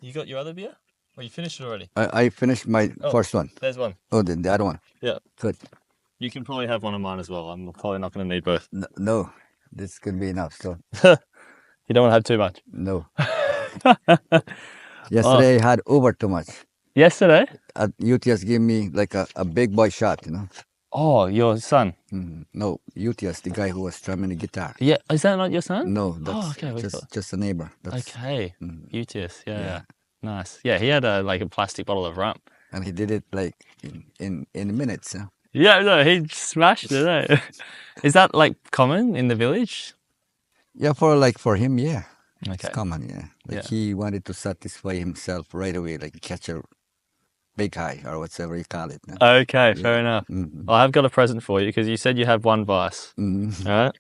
You got your other beer? Or you finished it already? I finished my first one. There's one. Oh, the other one. Yeah. Good. You can probably have one of mine as well. I'm probably not going to need both. No, this could be enough. So You don't want to have too much. no. Yesterday I had over too much. Yesterday? UTS gave me like a big boy shot, you know. Oh, your son? No, UTS, the guy who was strumming the guitar. Yeah. Is that not your son? No, that's okay. just a neighbor. That's, Okay. UTS. Yeah. Nice. Yeah, he had a plastic bottle of rum. And he did it like in minutes. Yeah. Yeah, no, he smashed it. Eh? Is that like common in the village? Yeah, for him, yeah. Okay. It's common, yeah. Like he wanted to satisfy himself right away, like catch a big high or whatever you call it. No? Okay, fair enough. Well, I've got a present for you because you said you have one vice. All right.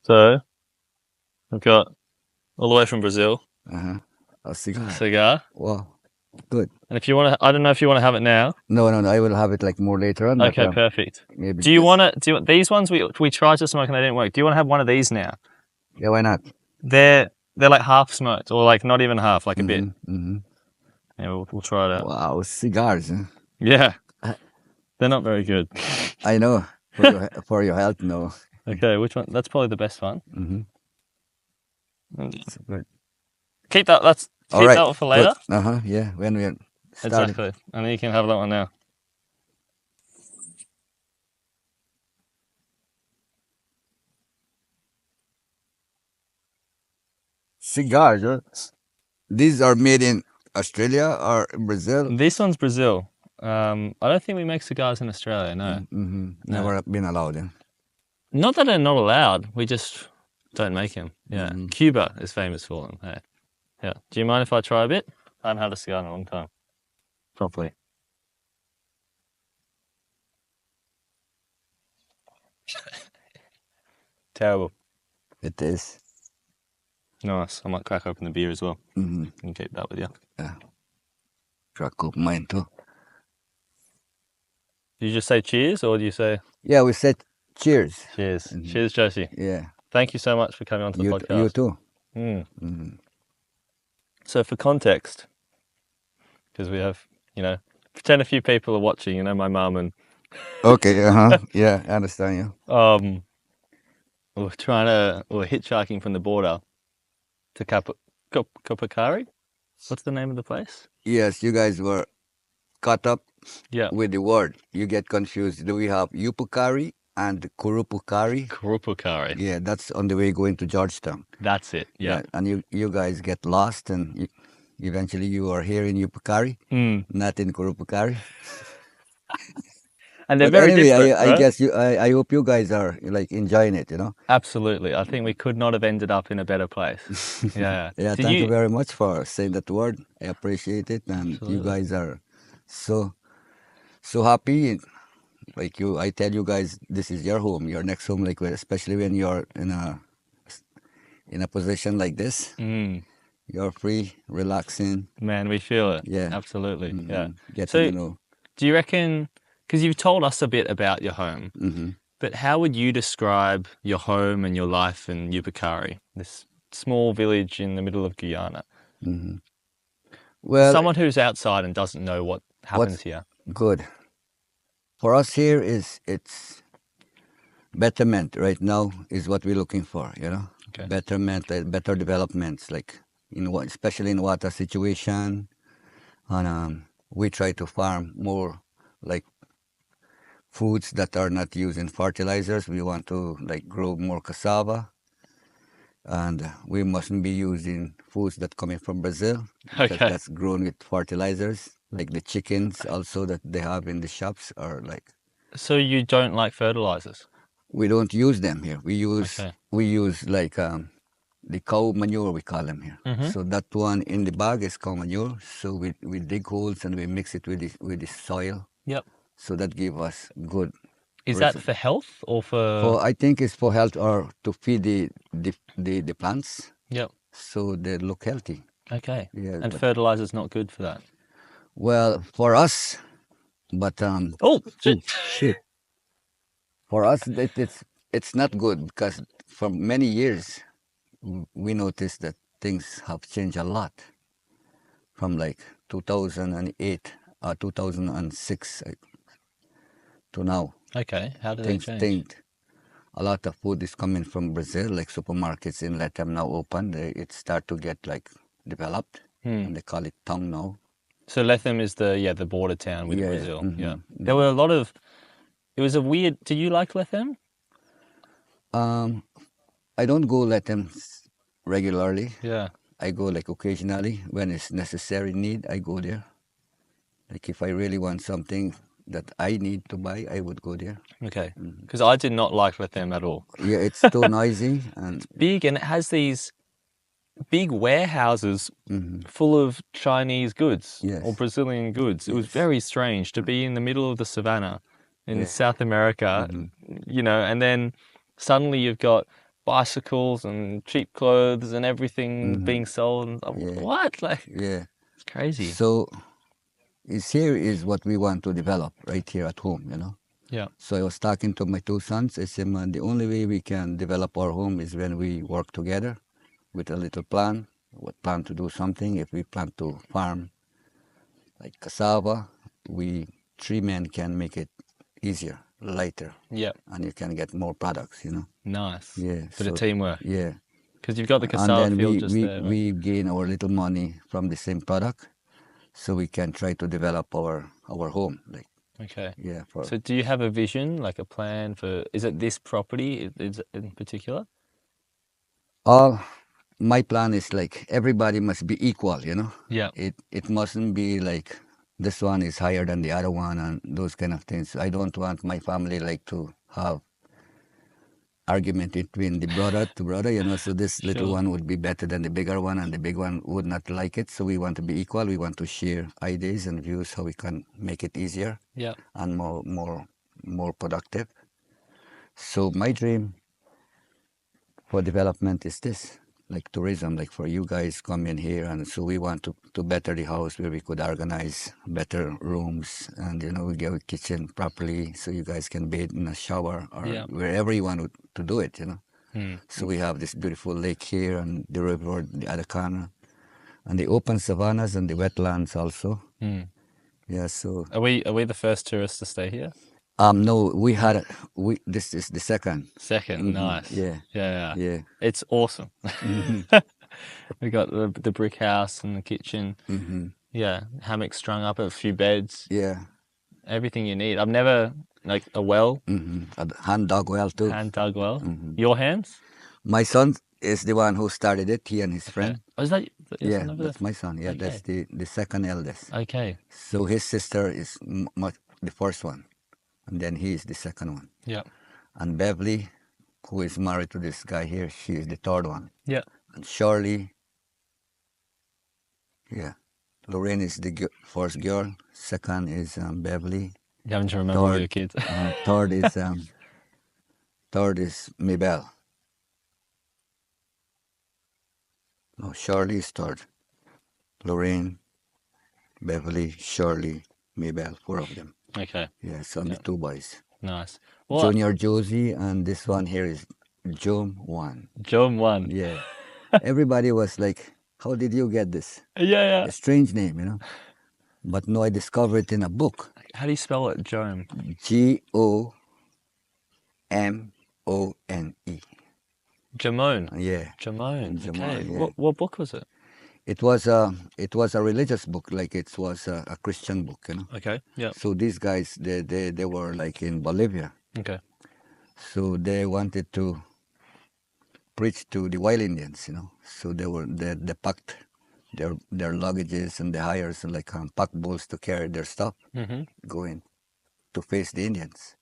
So I've got all the way from Brazil. A cigar. Cigar. Wow, good. And if you want to, I don't know if you want to have it now. No, I will have it like more later on. Okay, but, perfect. Maybe do you want these ones we tried to smoke and they didn't work. Do you want to have one of these now? Yeah, why not? They're like half smoked or like not even half, like a bit. Yeah, we'll try it out. Wow, cigars. Huh? Yeah, they're not very good. I know. For your health, no. Okay, which one? That's probably the best one. That's good. Keep that. Keep that one for later. Yeah, when we're starting. Exactly, and then you can have that one now. Cigars. Huh? These are made in Australia or Brazil? This one's Brazil. I don't think we make cigars in Australia, no. Never been allowed. Yeah? Not that they're not allowed, we just don't make them. Yeah. Cuba is famous for them. Hey. Yeah. Do you mind if I try a bit? I haven't had a cigar in a long time. Properly. Terrible. It is. Nice. I might crack open the beer as well. You can keep that with you. Yeah. Crack open mine too. Do you just say cheers or do you say? Yeah, we said cheers. Cheers. Cheers, Josie. Yeah. Thank you so much for coming on to the podcast. You too. So for context, because we have, pretend a few people are watching, my mum and... Okay, yeah, I understand you. We're hitchhiking from the border to Yupukari. What's the name of the place? Yes, you guys were caught up with the word. You get confused. Do we have Yupukari and Kurupukari? Kurupukari. Yeah, that's on the way going to Georgetown. That's it, yeah. And you guys get lost and eventually you are here in Yupukari, not in Kurupukari. And they're very different, I guess I hope you guys are like enjoying it, Absolutely. I think we could not have ended up in a better place. Yeah. Yeah, thank you very much for saying that word. I appreciate it. And Absolutely. You guys are so happy. Like I tell you guys, this is your home, your next home, like especially when you're in a position like this. You're free, relaxing. Man, we feel it. Yeah. Absolutely. Yeah. Getting to know. Do you reckon... Because you've told us a bit about your home, but how would you describe your home and your life in Yupukari, this small village in the middle of Guyana? Well, someone who's outside and doesn't know what happens here. Good. For us here it's betterment right now is what we're looking for, Okay. Betterment, better developments, like especially in water situation, and we try to farm more like foods that are not using fertilizers. We want to grow more cassava, and we mustn't be using foods that coming from Brazil. Okay. That's grown with fertilizers, like the chickens also that they have in the shops are like. So you don't like fertilizers? We don't use them here. We use like the cow manure, we call them here. So that one in the bag is cow manure. So we dig holes and we mix it with the soil. Yep. So that give us good. Is that for health or for? I think it's for health or to feed the plants. Yep. So they look healthy. Okay. Yeah. And fertilizer's not good for that. Well, for us, but oh shit. For us, it's not good because for many years we noticed that things have changed a lot from like 2008, 2006 to now. Okay, how did they change? A lot of food is coming from Brazil, like supermarkets in Latam now open. It start to get like developed, and they call it tongue now. So Lethem is the border town with Brazil. Yeah, there were a lot of. It was a weird. Do you like Lethem? I don't go Latam regularly. Yeah. I go like occasionally when it's necessary need. I go there. Like if I really want something that I need to buy, I would go there. Okay. Because I did not like Lethem at all. Yeah, it's too noisy and Big, and it has these big warehouses full of Chinese goods or Brazilian goods. It was very strange to be in the middle of the savannah in South America, you know, and then suddenly you've got bicycles and cheap clothes and everything being sold. And what? Like, it's crazy. So here is what we want to develop right here at home, you know. Yeah. So I was talking to my two sons. I said, man, the only way we can develop our home is when we work together with a little plan. We plan to do something. If we plan to farm like cassava, we 3 men can make it easier, lighter. Yeah. And you can get more products, you know. Nice. Yeah. Bit of teamwork. Yeah. Because you've got the cassava field just there. And then we gain our little money from the same product, so we can try to develop our home. Like. Okay. Yeah. So do you have a vision, like a plan for, is it this property in particular? My plan is like everybody must be equal, you know. Yeah. It mustn't be like this one is higher than the other one and those kind of things. I don't want my family like to have argument between the brother to brother, you know. So this little one would be better than the bigger one, and the big one would not like it. So we want to be equal. We want to share ideas and views how we can make it easier. Yeah. And more productive. So my dream for development is this, like tourism, like for you guys come in here, and so we want to better the house where we could organize better rooms, and you know, we get a kitchen properly so you guys can bathe in a shower or wherever you want to do it, you know. So we have this beautiful lake here and the river, the other corner, and the open savannas and the wetlands also. Yeah, so are we the first tourists to stay here? No, this is the second. Second, nice. Yeah. It's awesome. We got the brick house and the kitchen. Yeah, hammock strung up, a few beds. Yeah. Everything you need. I've never, like a well. A hand dug well too. Hand dug well. Your hands? My son is the one who started it, he and his friend. Oh, is that your son over that's my son. Yeah, that's the second eldest. Okay. So his sister is the first one. And then he is the second one. Yeah. And Beverly, who is married to this guy here, she is the third one. Yeah. And Shirley, Lorraine is the first girl. Second is Beverly. You having to remember all your kids. Third is Mabel. No, Shirley is third. Lorraine, Beverly, Shirley, Mabel, 4 of them. Okay. Yeah, so only 2 boys. Nice. Junior Josie, and this one here is Jom 1. Jom 1. Yeah. Everybody was like, how did you get this? Yeah. A strange name, you know. But no, I discovered it in a book. How do you spell it, Jom? Gomone. Jamone. Yeah. Jamone. Okay. Yeah. What book was it? It was a religious book, like it was a Christian book, you know. Okay. Yeah. So these guys, they were like in Bolivia. Okay. So they wanted to preach to the wild Indians, you know. So they packed their luggages and the hires and like pack bowls to carry their stuff, going to face the Indians.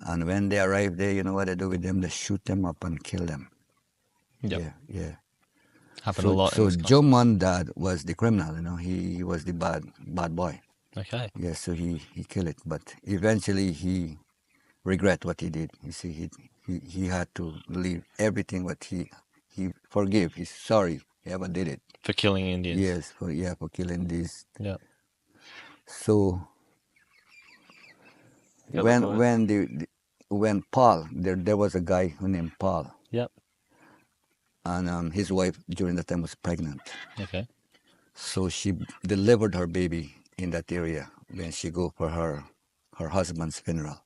And when they arrive there, you know what they do with them? They shoot them up and kill them. Yep. Yeah. Happened a lot. So Joman dad was the criminal, you know. He was the bad boy. Okay. Yeah, so he killed it, but eventually he regret what he did. You see, he had to leave everything, but he forgive. He's sorry he ever did it. For killing Indians. Yes, for killing these. Yeah. So when Paul, there was a guy named Paul. Yep. And his wife during that time was pregnant. Okay. So she delivered her baby in that area when she go for her husband's funeral.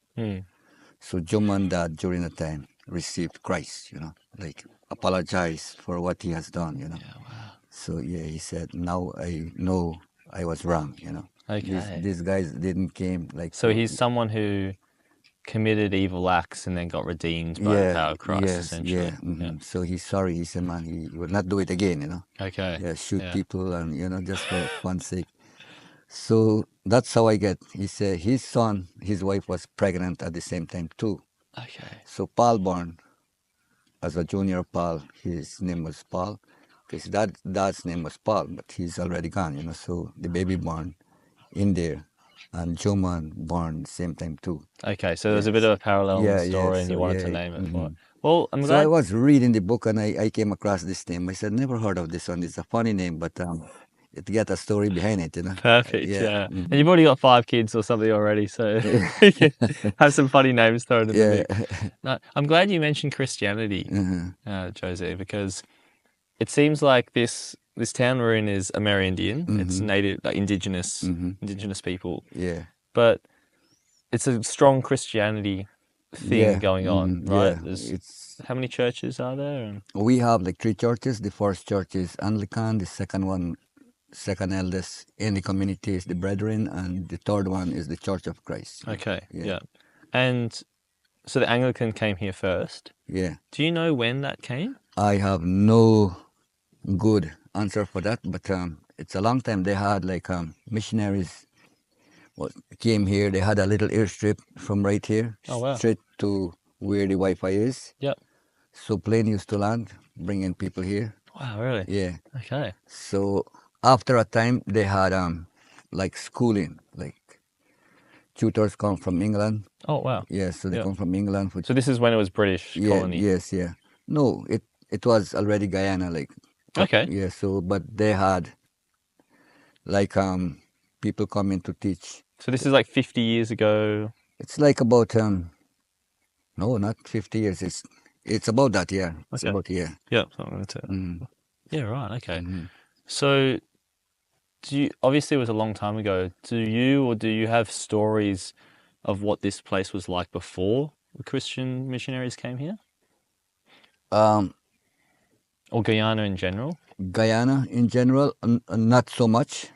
So Juman dad during the time received Christ, like apologize for what he has done, Yeah, wow. So yeah, he said, now I know I was wrong, Okay. These guys didn't came like. So he's someone who committed evil acts and then got redeemed by the power of Christ, essentially. Yeah. So he's sorry. He said, man, he will not do it again, Okay. Yeah, shoot people and, just for fun's sake. So that's how I get. He said his son, his wife was pregnant at the same time too. Okay. So Paul born as a junior Paul. His name was Paul. His dad's name was Paul, but he's already gone, So the baby born in there, and Joman born same time too. Okay, so there's a bit of a parallel story, and So you wanted to name it for it. Well, I'm So glad. I was reading the book and I came across this name. I said, never heard of this one. It's a funny name, but it got a story behind it, Perfect, yeah. And you've already got 5 kids or something already, so you can have some funny names thrown in the mix. No, I'm glad you mentioned Christianity, Josie, because it seems like this town we're in is Amerindian. It's native, like indigenous people. Yeah. But it's a strong Christianity thing going on, right? It's how many churches are there? We have like 3 churches. The first church is Anglican. The second eldest in the community is the Brethren, and the third one is the Church of Christ. Okay, yeah. And so the Anglican came here first. Yeah. Do you know when that came? I have no good answer for that, but it's a long time. They had like missionaries came here. They had a little airstrip from right here straight to where the Wi-Fi is. Yep. So plane used to land, bringing people here. Wow, really? Yeah. Okay. So after a time, they had like schooling, like tutors come from England. Oh, wow. Yeah, so they come from England. So this is when it was British colony? Yes, yeah. No, it was already Guyana, like. Okay. Yeah, so, but they had like people coming to teach. So this is like 50 years ago? It's like about, no, not 50 years. It's about that, yeah. It's about, yeah. Yeah, yeah, right, okay. So obviously it was a long time ago. Do you have stories of what this place was like before the Christian missionaries came here? Or Guyana in general? Guyana in general, not so much.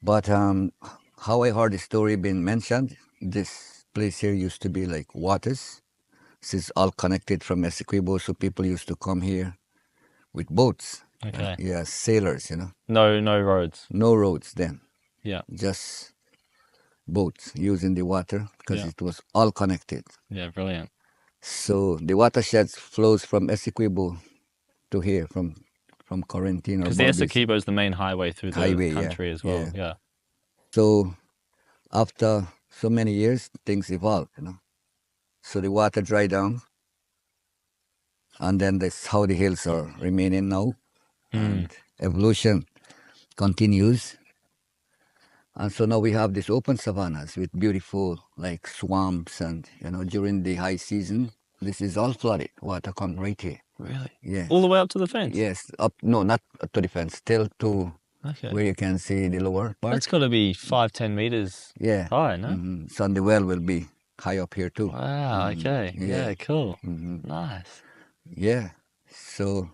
But how I heard the story being mentioned, this place here used to be like waters. This is all connected from Essequibo, so people used to come here with boats. Okay. Yeah, sailors, No roads. No roads then. Yeah. Just boats using the water because it was all connected. Yeah, brilliant. So the watershed flows from Essequibo to here, from Corentin. Because the Essequibo is the main highway through the country as well. Yeah. So after so many years, things evolved, So the water dried down, and then that's how the hills are remaining now. And evolution continues. And so now we have these open savannas with beautiful like swamps, and during the high season, this is all flooded. Water comes right here. Really? Yeah. All the way up to the fence? Yes. No, not to the fence, still to where you can see the lower part. That's got to be 5-10 meters high, no? So the well will be high up here too. Wow, okay. Yeah, cool. Nice. Yeah. So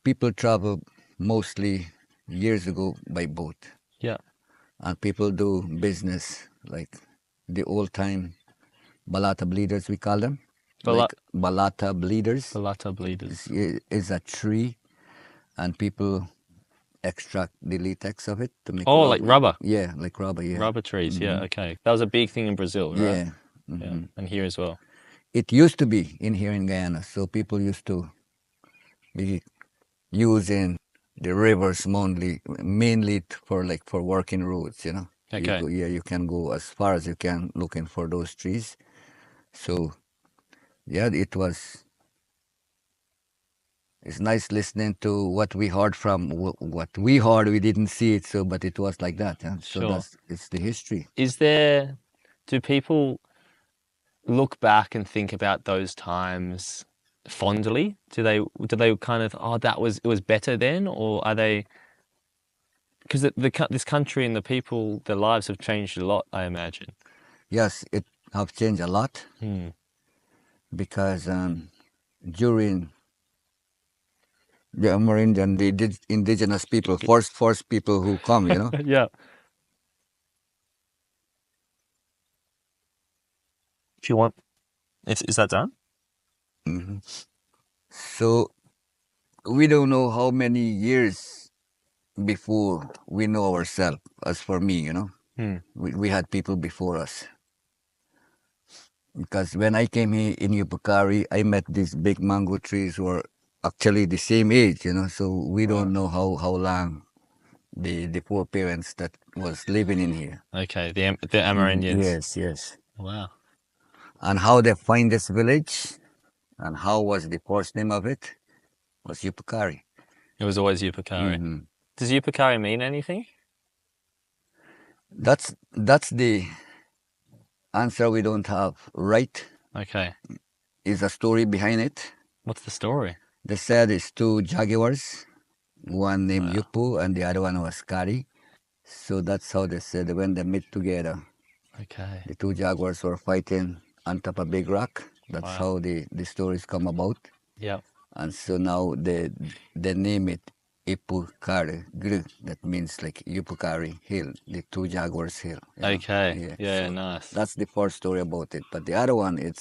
people travel mostly years ago by boat. Yeah. And people do business like the old time balata bleeders, we call them. Like balata bleeders. Balata bleeders. Is a tree, and people extract the latex of it to make like rubber. Yeah, like rubber. Yeah, rubber trees. Yeah, okay. That was a big thing in Brazil, right? Yeah, and here as well. It used to be in here in Guyana, so people used to be using the rivers mainly for working roads. Okay. You can go as far as you can looking for those trees. So yeah, it's nice listening to what we heard from what we heard. We didn't see it, but it was like that. So it's the history. Do people look back and think about those times fondly? Do they kind of, oh, it was better then, or are they? Because this country and the people, their lives have changed a lot, I imagine. Yes, it have changed a lot because during the Amerindian, the indigenous people, forced people who come, you know. Yeah. If you want, is that done? Mm-hmm. So we don't know how many years before we know ourselves. As for me, you know, we had people before us. Because when I came here in Yupukari, I met these big mango trees who were actually the same age, you know. So we don't know how long the poor parents that was living in here. Okay, the Amerindians. Yes, yes. Wow. And how they find this village, and how was the first name of it, was Yupukari. It was always Yupukari. Does Yupukari mean anything? That's the answer we don't have right. Okay. Is a story behind it. What's the story? They said it's two jaguars, one named Yupu and the other one was Kari. So that's how they said when they meet together. Okay. The two jaguars were fighting on top of a big rock. That's how the stories come about. Yeah. And so now they name it Yupukari. That means like Yupukari Hill, the two jaguars hill. Okay. Yeah, so nice. That's the first story about it. But the other one, it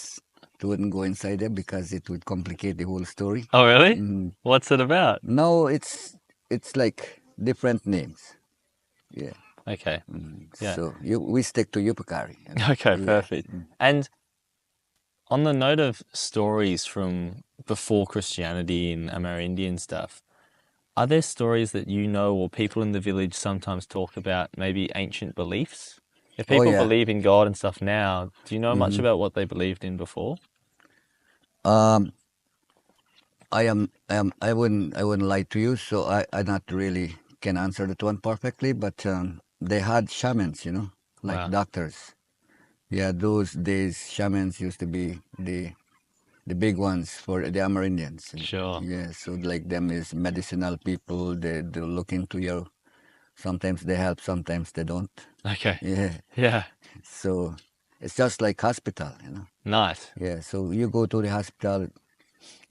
wouldn't go inside there because it would complicate the whole story. Oh, really? What's it about? No, it's like different names. Yeah. Okay. Yeah. So we stick to Yupukari. You know? Okay, perfect. And on the note of stories from before Christianity and Amerindian stuff, are there stories that you know or people in the village sometimes talk about maybe ancient beliefs? If people believe in God and stuff now, do you know much about what they believed in before? I wouldn't lie to you, so I not really can answer that one perfectly, but they had shamans, you know, like doctors. Yeah, those days shamans used to be the big ones for the Amerindians. Sure. Yeah, so like them is medicinal people. They look into your. Sometimes they help, sometimes they don't. Okay. Yeah. Yeah. So it's just like hospital, you know. Nice. Yeah. So you go to the hospital,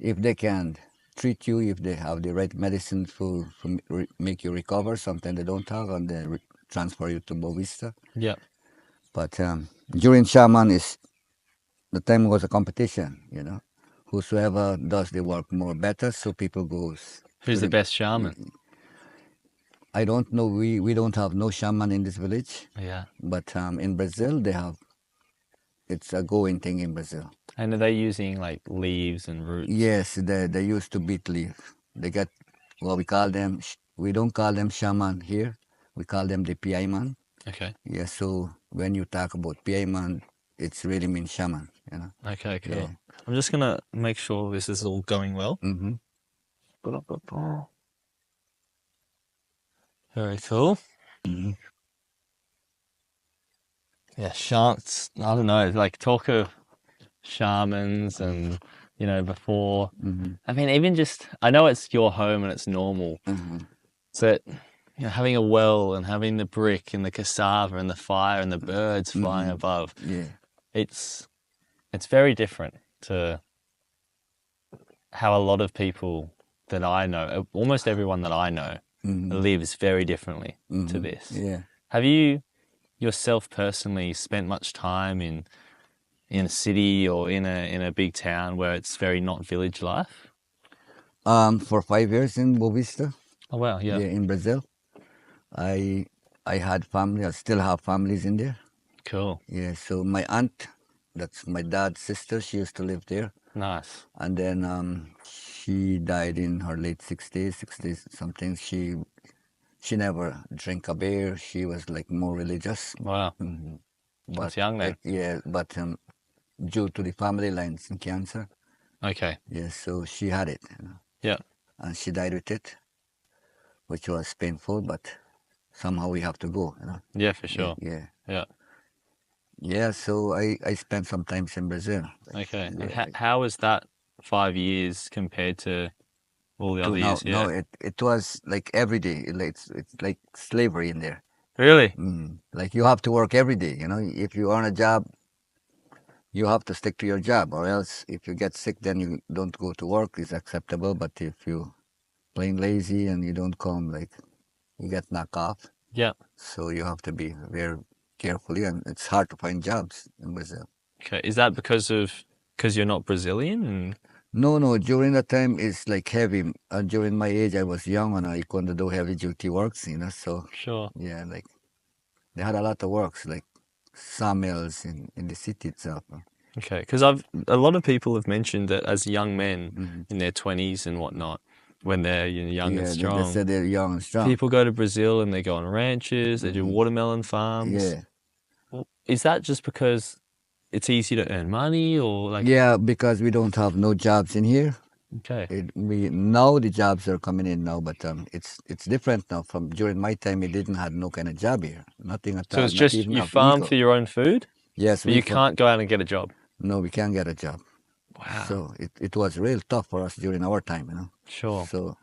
if they can treat you, if they have the right medicine for make you recover. Sometimes they don't have, and they transfer you to Bovista. Yeah. But during shaman is the time was a competition, you know. Whosoever does the work more better, so people goes. Who's the best shaman? I don't know. We don't have no shaman in this village. Yeah. But in Brazil they have. It's a going thing in Brazil. And are they using like leaves and roots? Yes, they used to beat leaf. They get what we call them. We don't call them shaman here. We call them the piayman. Okay. Yeah. So when you talk about piayman, it's really means shaman. You know. Okay. Cool. Yeah. I'm just gonna make sure this is all going well. Very cool. Yeah, shamans. I don't know. Like talk of shamans and before. I mean, even just I know it's your home and it's normal. So having a well and having the brick and the cassava and the fire and the birds flying above. Yeah. It's very different to how a lot of people that I know, almost everyone that I know, lives very differently to this. Yeah. Have you yourself personally spent much time in a city or in a big town where it's very not village life? For 5 years in Bovista. Oh wow, yeah. Yeah, in Brazil. I had family. I still have families in there. Cool. Yeah. So my aunt, that's my dad's sister. She used to live there. Nice. And then she died in her late 60s something. She never drank a beer. She was like more religious. Wow. But that's young then. Yeah, but due to the family lines and cancer. Okay. Yeah, so she had it. You know? Yeah. And she died with it, which was painful, but somehow we have to go. You know? Yeah, for sure. Yeah. Yeah. Yeah, so I spent some time in Brazil. Okay. And how was that 5 years compared to all the other years? No, it was like every day. It's like slavery in there. Really? Like you have to work every day. You know, if you earn a job, you have to stick to your job, or else if you get sick, then you don't go to work. It's acceptable. But if you plain lazy and you don't come, like you get knocked off. Yeah. So you have to be very carefully, and it's hard to find jobs in Brazil. Okay. Is that because you're not Brazilian? No. During that time, it's like heavy. During my age, I was young and I couldn't do heavy duty works, you know. So Sure. yeah, like they had a lot of works, like sawmills in the city itself. Okay, because a lot of people have mentioned that as young men in their 20s and whatnot, when they're young and strong, they said they're young and strong. People go to Brazil and they go on ranches, they do watermelon farms. Yeah. Well, is that just because it's easy to earn money, or like? Yeah, because we don't have no jobs in here. Okay. Now the jobs are coming in now, but it's different now. From during my time, we didn't have no kind of job here, nothing at all. So it's just you farm for your own food? Yes, but you can't go out and get a job. No, we can't get a job. Wow. So it was real tough for us during our time, you know. Sure. So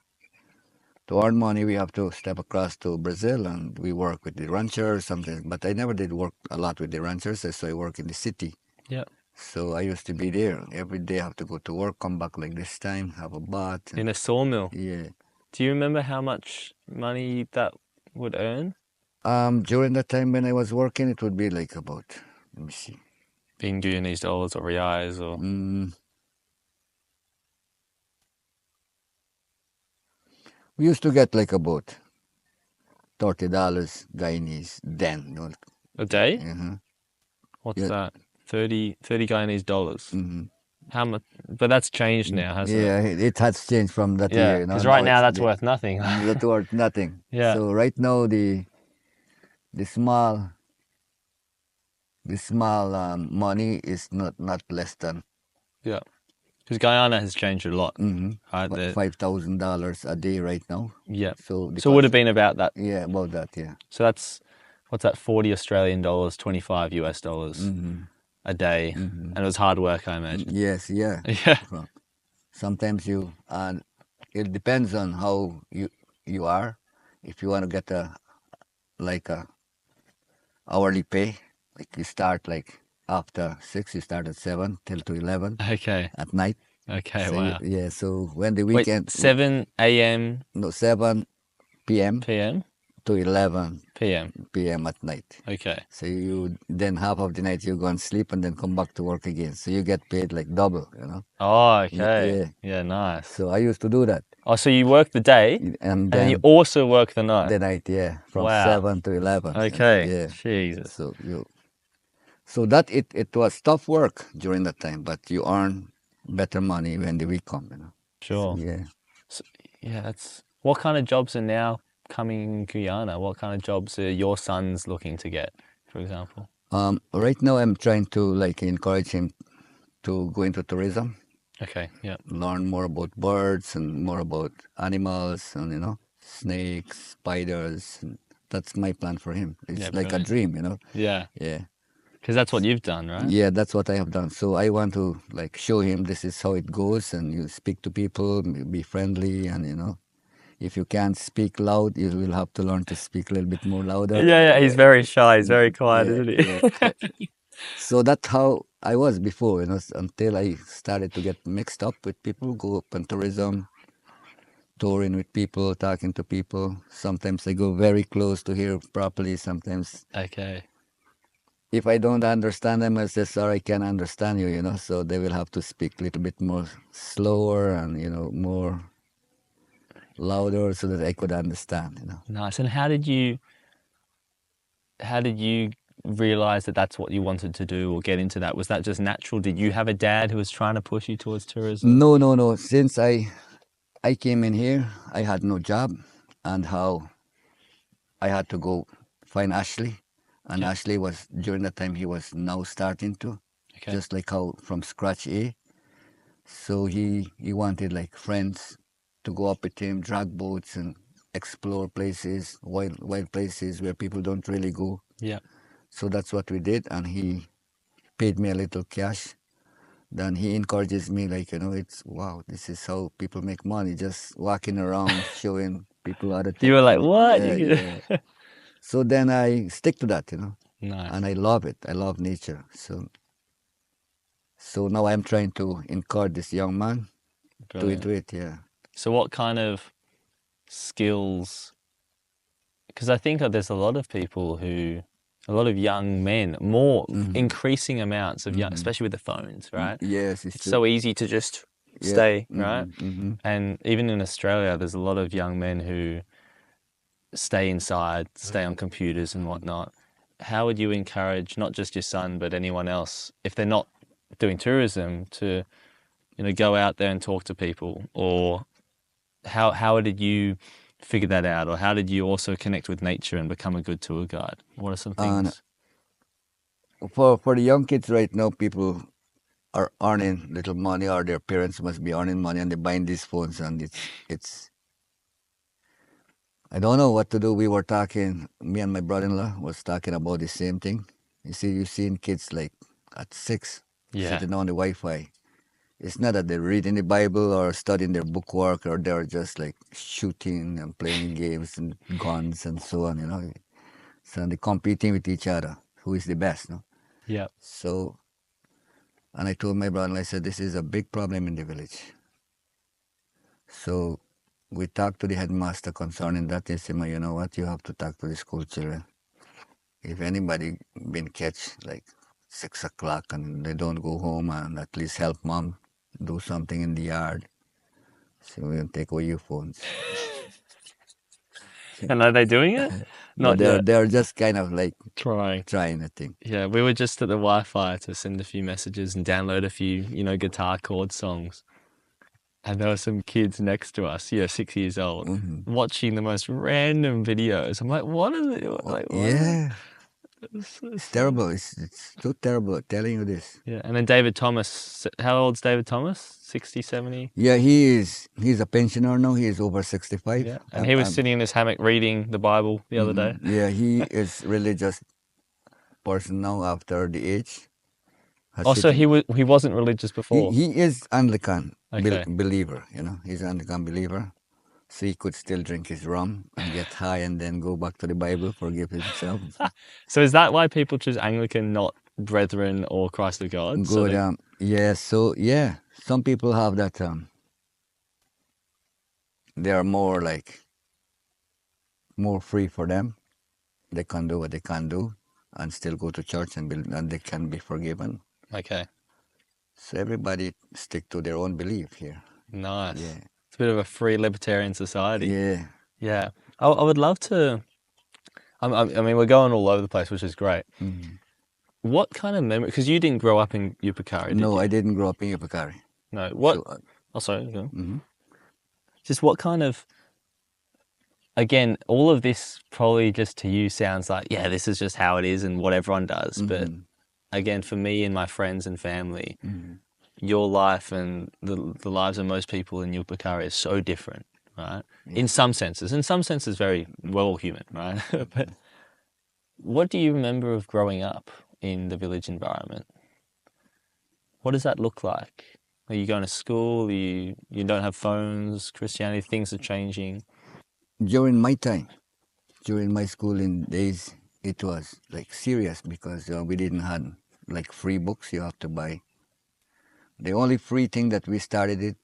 to earn money, we have to step across to Brazil, and we work with the ranchers, something. But I never did work a lot with the ranchers, so I work in the city. Yeah. So I used to be there every day. I have to go to work, come back like this time, have a bath. In a sawmill. Yeah. Do you remember how much money that would earn? During that time when I was working, it would be like about, let me see. In Guyanese dollars or reais or? We used to get like about $30 Guyanese then. You know. A day? Uh-huh. What's that? 30 Guyanese dollars. How much? But that's changed now, hasn't it? Yeah, it has changed from that Yeah, year. You know. because right now that's worth nothing. That's worth nothing. Yeah. So right now the small money is not less than. Yeah. Because Guyana has changed a lot. Right? $5,000 a day right now. Yeah. So it would have been about that. Yeah, about that. Yeah. So that's what's that? 40 Australian dollars, 25 US dollars a day, and it was hard work, I imagine. Yes. Yeah. Yeah. Sometimes it depends on how you are. If you want to get a hourly pay, like you start like after 6, you start at 7 till to 11. Okay. At night. Okay. So Wow. so when the weekend. Wait, 7 a.m. No, 7 p.m. p.m. to 11 p.m. at night. Okay. So you then half of the night you go and sleep and then come back to work again. So you get paid like double, you know. Oh, okay. Yeah, nice. So I used to do that. Oh, so you work the day and then you also work the night. The night, yeah, from 7 to 11. Okay. Yeah. Jesus. So that it was tough work during that time, but you earn better money when the week comes, you know. Sure. So, yeah. So, yeah, that's what kind of jobs are now coming in Guyana? What kind of jobs are your sons looking to get, for example? Right now I'm trying to like encourage him to go into tourism. Okay, yeah. Learn more about birds and more about animals and, you know, snakes, spiders. That's my plan for him. It's like a dream, you know. Yeah. Yeah. Because that's what you've done, right? Yeah, that's what I have done. So I want to like show him this is how it goes, and you speak to people, be friendly, and you know, if you can't speak loud, you will have to learn to speak a little bit more louder. Yeah. He's very shy. He's very quiet, isn't he? Yeah. So that's how I was before, you know, until I started to get mixed up with people, go up on tourism, touring with people, talking to people. Sometimes I go very close to hear properly. Sometimes. Okay. If I don't understand them, I say, sorry, I can't understand you, you know, so they will have to speak a little bit more slower and, you know, more louder so that I could understand, you know. Nice. And how did you realize that that's what you wanted to do or get into that? Was that just natural? Did you have a dad who was trying to push you towards tourism? No. Since I came in here, I had no job, and how I had to go find Ashley. And Ashley was, during that time, he was now starting to, just like how from scratch So he wanted like friends to go up with him, drag boats and explore places, wild places where people don't really go. Yeah. So that's what we did, and he paid me a little cash. then he encourages me, like, it's, wow, this is how people make money, just walking around showing people other things. You were like, what? Yeah. So then I stick to that, Nice. And I love it. I love nature. So now I'm trying to encourage this young man Brilliant. to do it, yeah. So what kind of skills, because I think there's a lot of people a lot of young men, more increasing amounts of young, especially with the phones, right? Yes, it's so easy to just stay, right? Mm-hmm. And even in Australia, there's a lot of young men who stay inside, stay on computers and whatnot. How would you encourage not just your son, but anyone else, if they're not doing tourism, to go out there and talk to people? Or how did you figure that out? Or how did you also connect with nature and become a good tour guide? What are some things? For the young kids right now, people are earning little money, or their parents must be earning money, and they're buying these phones, and it's I don't know what to do. We were talking, me and my brother-in-law was talking about the same thing. You've seen kids like at 6 sitting on the Wi-Fi. It's not that they're reading the Bible or studying their bookwork, or they're just like shooting and playing games and guns and so on, So they're competing with each other. Who is the best, no? Yeah. So, and I told my brother, I said, this is a big problem in the village. So we talked to the headmaster concerning that. He said, you know what, you have to talk to the school children. If anybody been catch like 6 o'clock and they don't go home and at least help mom do something in the yard, so we'll take away your phones. And are they doing it? Not yet. They're just kind of like trying, I think. Yeah, we were just at the Wi-Fi to send a few messages and download a few, guitar chord songs. And there were some kids next to us, 6 years old, watching the most random videos. I'm like, what are they doing? Like, what? Yeah. It's terrible. It's too terrible telling you this. Yeah, and then David Thomas, how old's David Thomas? 60, 70? Yeah, he's a pensioner now. He is over 65. Yeah, and he was sitting in his hammock reading the Bible the other day. Yeah, he is religious person now after the age. Also, he wasn't religious before. He is Anglican believer, He's an Anglican believer. So he could still drink his rum and get high and then go back to the Bible, forgive himself. So is that why people choose Anglican, not Brethren or Christ the God? Good. Yeah. Some people have that. They are more free for them. They can do what they can do and still go to church and they can be forgiven. Okay. So everybody stick to their own belief here. Nice. Yeah. It's a bit of a free libertarian society. Yeah. Yeah. I would love to. I mean, we're going all over the place, which is great. Mm-hmm. What kind of memory? Because you didn't grow up in Yupukari, did you? No, I didn't grow up in Yupukari. No. What? So, sorry. Go. Mm-hmm. Just what kind of? Again, all of this probably just to you sounds like, yeah, this is just how it is and what everyone does. Mm-hmm. But again, for me and my friends and family, your life and the lives of most people in Yupukari is so different, right? Yeah. In some senses, very well human, right? But what do you remember of growing up in the village environment? What does that look like? Are you going to school? You don't have phones, Christianity, things are changing? During my time, during my schooling days, it was like serious because we didn't have like free books you have to buy. The only free thing that we started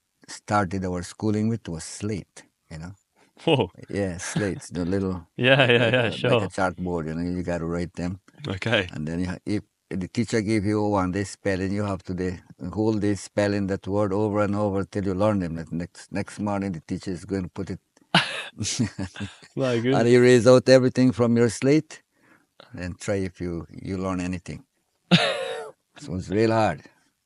our schooling with was slate, Whoa. Yeah, slates, the little sure, like a chartboard, you got to write them. Okay. And then if the teacher gave you one day spelling, you have to hold this spelling that word over and over till you learn them. Next morning the teacher is going to put it and erase out everything from your slate and try if you learn anything. So it's real hard.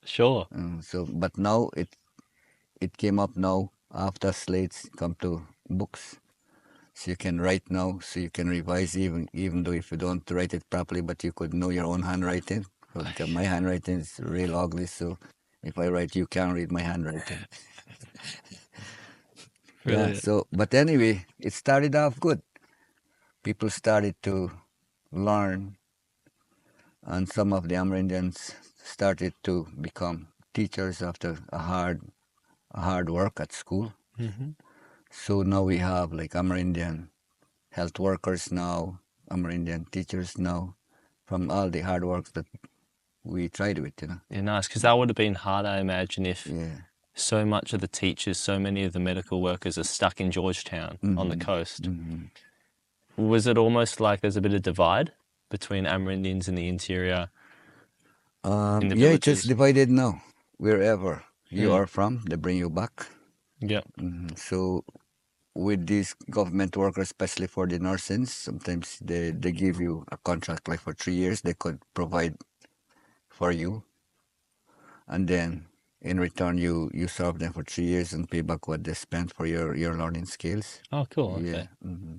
Sure. But now it came up now after slates come to books. So you can write now, so you can revise even though if you don't write it properly, but you could know your own handwriting. Because my handwriting is real ugly, so if I write, you can't read my handwriting. Yeah. So, but anyway, it started off good. People started to learn, and some of the Amerindians started to become teachers after a hard work at school. So now we have like Amerindian health workers now, Amerindian teachers now, from all the hard work that we tried with, Yeah, nice, because that would have been hard, I imagine, if so much of the teachers, so many of the medical workers are stuck in Georgetown on the coast. Was it almost like there's a bit of divide between Amerindians in the interior? In the villages? It's just divided now. Wherever you are from, they bring you back. Yeah. So with these government workers, especially for the nurses, sometimes they give you a contract like for 3 years. They could provide for you, and then in return you serve them for 3 years and pay back what they spent for your learning skills. Oh, cool. Okay.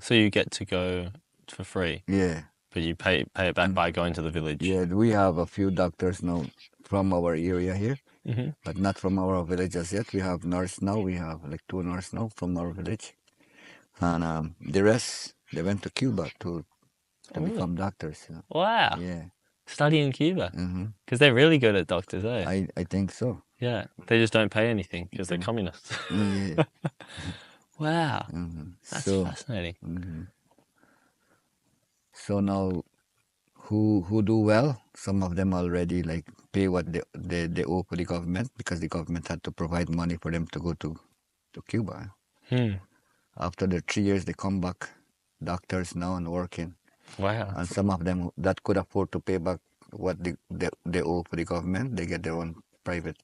So you get to go for free. Yeah. But you pay it back by going to the village. Yeah, we have a few doctors now from our area here, but not from our village as yet. We have nurse now. We have like 2 nurses now from our village, and the rest they went to Cuba to become doctors. Wow. Yeah. Study in Cuba. Because they're really good at doctors, eh? I think so. Yeah. They just don't pay anything because they're communists. Yeah. Wow. That's fascinating. So now, who do well? Some of them already like pay what they owe for the government, because the government had to provide money for them to go to Cuba. After the 3 years, they come back, doctors now and working. Wow. And some of them that could afford to pay back what they owe for the government, they get their own private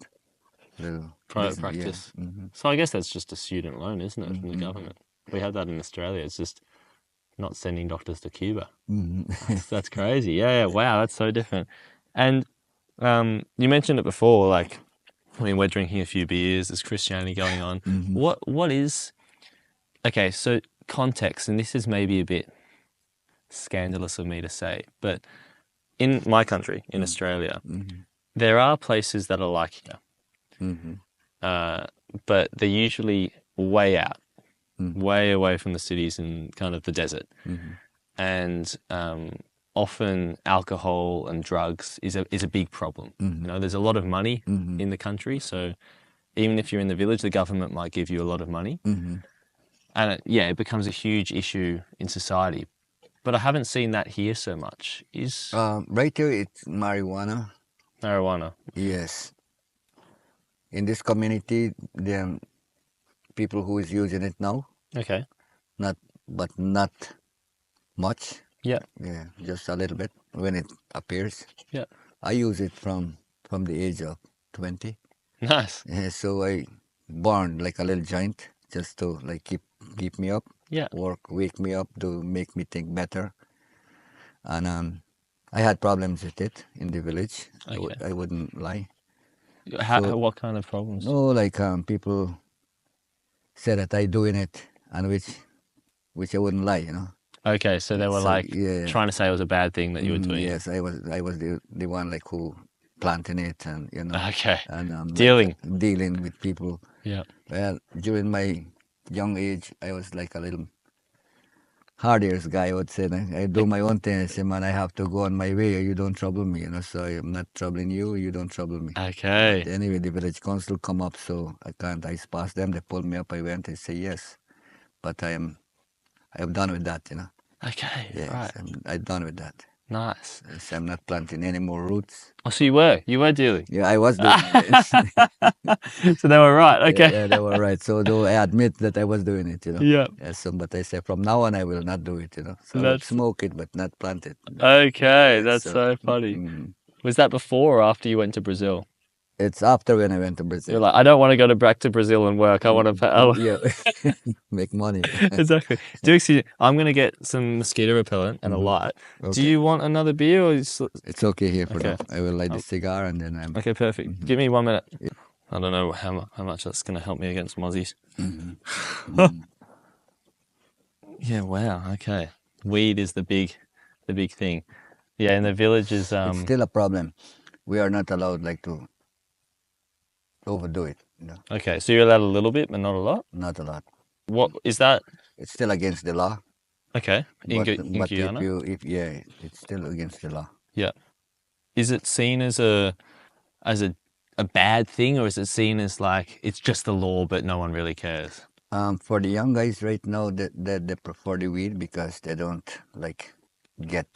practice. Yeah. So I guess that's just a student loan, isn't it, from the government? We have that in Australia. It's just not sending doctors to Cuba. That's crazy. Yeah. Wow, that's so different. And you mentioned it before, like, I mean, we're drinking a few beers, there's Christianity going on. What is... Okay, so context, and this is maybe a bit scandalous of me to say, but in my country, in Australia, there are places that are like here, but they're usually way out, way away from the cities and kind of the desert, and often alcohol and drugs is a big problem. There's a lot of money in the country, so even if you're in the village, the government might give you a lot of money, and it becomes a huge issue in society. But I haven't seen that here so much. Right here, it's marijuana. Marijuana. Yes. In this community, there are people who is using it now. Okay. Not much. Yeah. Yeah, just a little bit when it appears. Yeah. I use it from the age of 20. Nice. Yeah, so I burned like a little joint just to like keep me up. Yeah. Wake me up to make me think better. And I had problems with it in the village. Okay. I wouldn't lie. What kind of problems? No, like people said that I doing it, and which I wouldn't lie, Okay, so they were trying to say it was a bad thing that you were doing. Yes, I was the one like who planting it, and Okay. And dealing with people. Yeah. Well, during my young age, I was like a little hard-ears guy, I would say. I do my own thing. I say, man, I have to go on my way, or you don't trouble me, So I'm not troubling you, you don't trouble me. Okay. But anyway, the village council come up, so I can't. I passed them. They pulled me up. I went. I say yes, but I am done with that, Okay. Yes, right. I'm done with that. Nice. So I'm not planting any more roots. Oh, so you were dealing? Yeah, I was doing it. So they were right, okay. Yeah, they were right. So though I admit that I was doing it, Yeah. So, but I say from now on I will not do it, So I would smoke it, but not plant it. Okay, that's so funny. Was that before or after you went to Brazil? It's after when I went to Brazil. You're like, I don't want to go back to Brazil and work. I want to make money. Exactly. I'm going to get some mosquito repellent and a light. Okay. Do you want another beer? Or It's okay here for now. I will light the cigar and then I'm... Okay, perfect. Give me 1 minute. Yeah. I don't know how much that's going to help me against mozzies. Yeah, wow, okay. Weed is the big thing. Yeah, in the villages... It's still a problem. We are not allowed to overdo it. Okay, so you're allowed a little bit, but not a lot? Not a lot. What is that? It's still against the law. Okay, in but Guyana? It's still against the law. Yeah. Is it seen as a a bad thing, or is it seen as like it's just the law, but no one really cares? For the young guys right now, they prefer the weed because they don't like get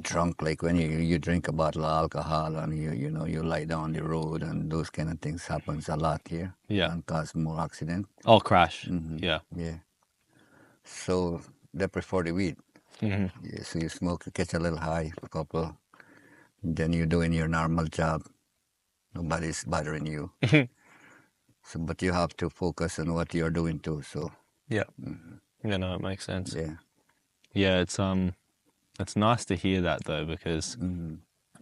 drunk like when you drink a bottle of alcohol and you lie down the road, and those kind of things happens a lot here. Yeah. And cause more accident. Oh, crash. Yeah. So they prefer the weed. Yeah, so you smoke, you catch a little high, a couple, then you're doing your normal job. Nobody's bothering you. So, but you have to focus on what you're doing too. So yeah, yeah, no, it makes sense. Yeah, it's nice to hear that though, because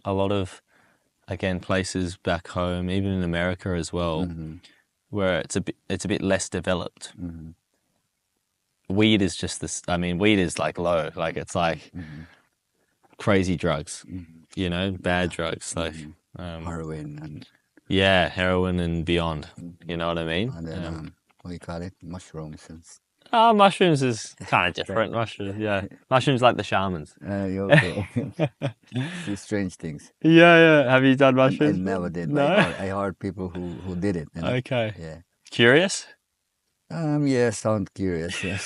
a lot of, again, places back home, even in America as well, where it's a bit less developed. Weed is just this. I mean, weed is like low, like it's like crazy drugs, bad drugs, like heroin and heroin and beyond. You know what I mean? And then what do you call it? Mushrooms and mushrooms is kind of different. Mushrooms like the shamans. Okay. See strange things. Yeah. Have you done mushrooms? I never did. No. But I heard people who did it. Okay. Yeah. Curious? Yeah, sound curious. Yeah.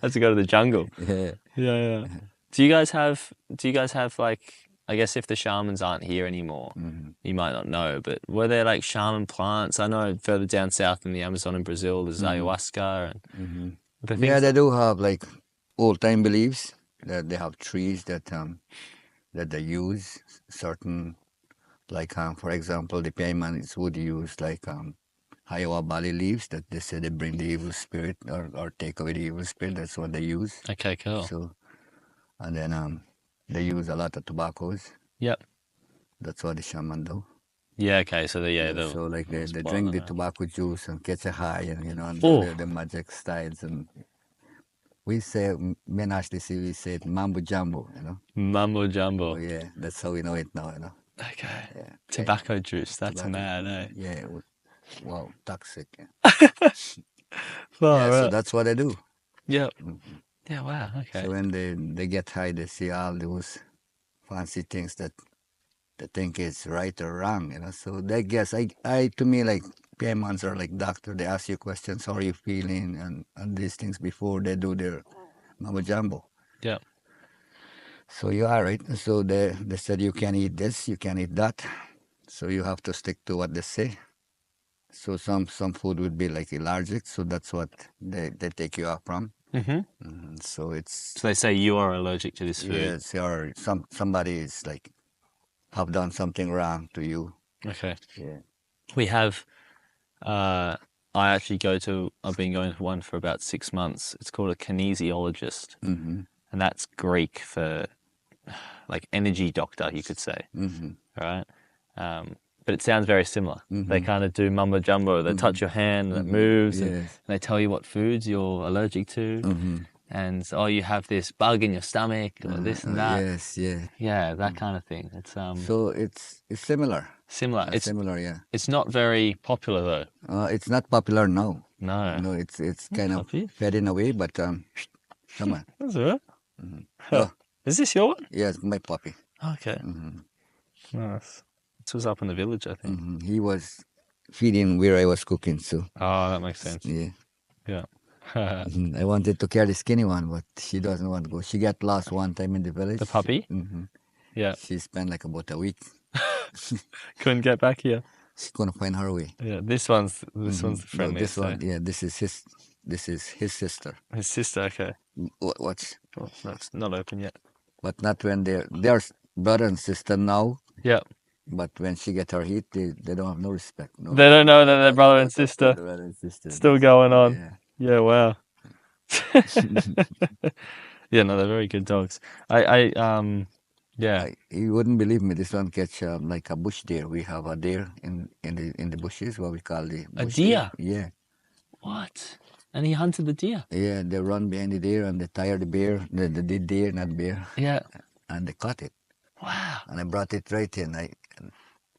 Let's go to the jungle. Yeah. Do you guys have like, I guess if the shamans aren't here anymore, you might not know, but were there like shaman plants? I know further down south in the Amazon in Brazil, there's ayahuasca and yeah, they do have like old time beliefs that they have trees that they use certain, like for example, the caymans would use like Iowa Bali leaves that they say they bring the evil spirit or take away the evil spirit. That's what they use. Okay, cool. So, and then they use a lot of tobaccos. Yep. That's what the shaman do. Yeah. Okay. So so like they drink the tobacco juice and catch a high, and and the magic styles, and we say, me and Ashley see, we say mambo jumbo, Mambo jumbo. Oh, yeah, that's how we know it now, Okay. Yeah. Tobacco juice. That's mad, eh? Yeah. Wow, toxic. Well, so that's what they do. Yep. Yeah, wow, okay. So when they get high, they see all those fancy things that they think is right or wrong, So they guess, to me, like, PMs are like doctor. They ask you questions, how are you feeling, and these things before they do their mambo jumbo. Yeah. So you are right. So they said you can eat this, you can eat that. So you have to stick to what they say. So some food would be like allergic, so that's what they take you off from. So they say you are allergic to this food. Yes, or somebody is like have done something wrong to you. Okay. Yeah. We have. I've been going to one for about 6 months. It's called a kinesiologist, and that's Greek for like energy doctor, you could say. Right. But it sounds very similar. They kind of do mumbo jumbo. They touch your hand and it moves, and they tell you what foods you're allergic to, and you have this bug in your stomach or this and that. Yes, yeah. Yeah, that kind of thing. It's So it's similar. Similar. It's similar, yeah. It's not very popular though. It's not popular now. No. It's kind of fading away. But come on. That's all right. Is this your one? Yes, my puppy. Okay. Nice. This was up in the village, I think. He was feeding where I was cooking, so. Oh, that makes sense. Yeah. I wanted to carry the skinny one, but she doesn't want to go. She got lost one time in the village. The puppy? Yeah. She spent like about a week. Couldn't get back here. She couldn't find her way. Yeah, this one's the friendliest. No, this one, yeah, this is his sister. His sister, okay. Watch. Oh, that's not open yet. But not when they're brother and sister now. Yeah. But when she get her heat, they don't have no respect. No. They don't know that they're brother and sister. Brother and sister. Still going on. Yeah, wow. Yeah, no, they're very good dogs. Yeah. You wouldn't believe me. This one catch like a bush deer. We have a deer in the bushes, what we call the bush deer. Yeah. What? And he hunted the deer. Yeah, they run behind the deer and they tire the bear, the deer, not bear. Yeah. And they caught it. Wow. And I brought it right in.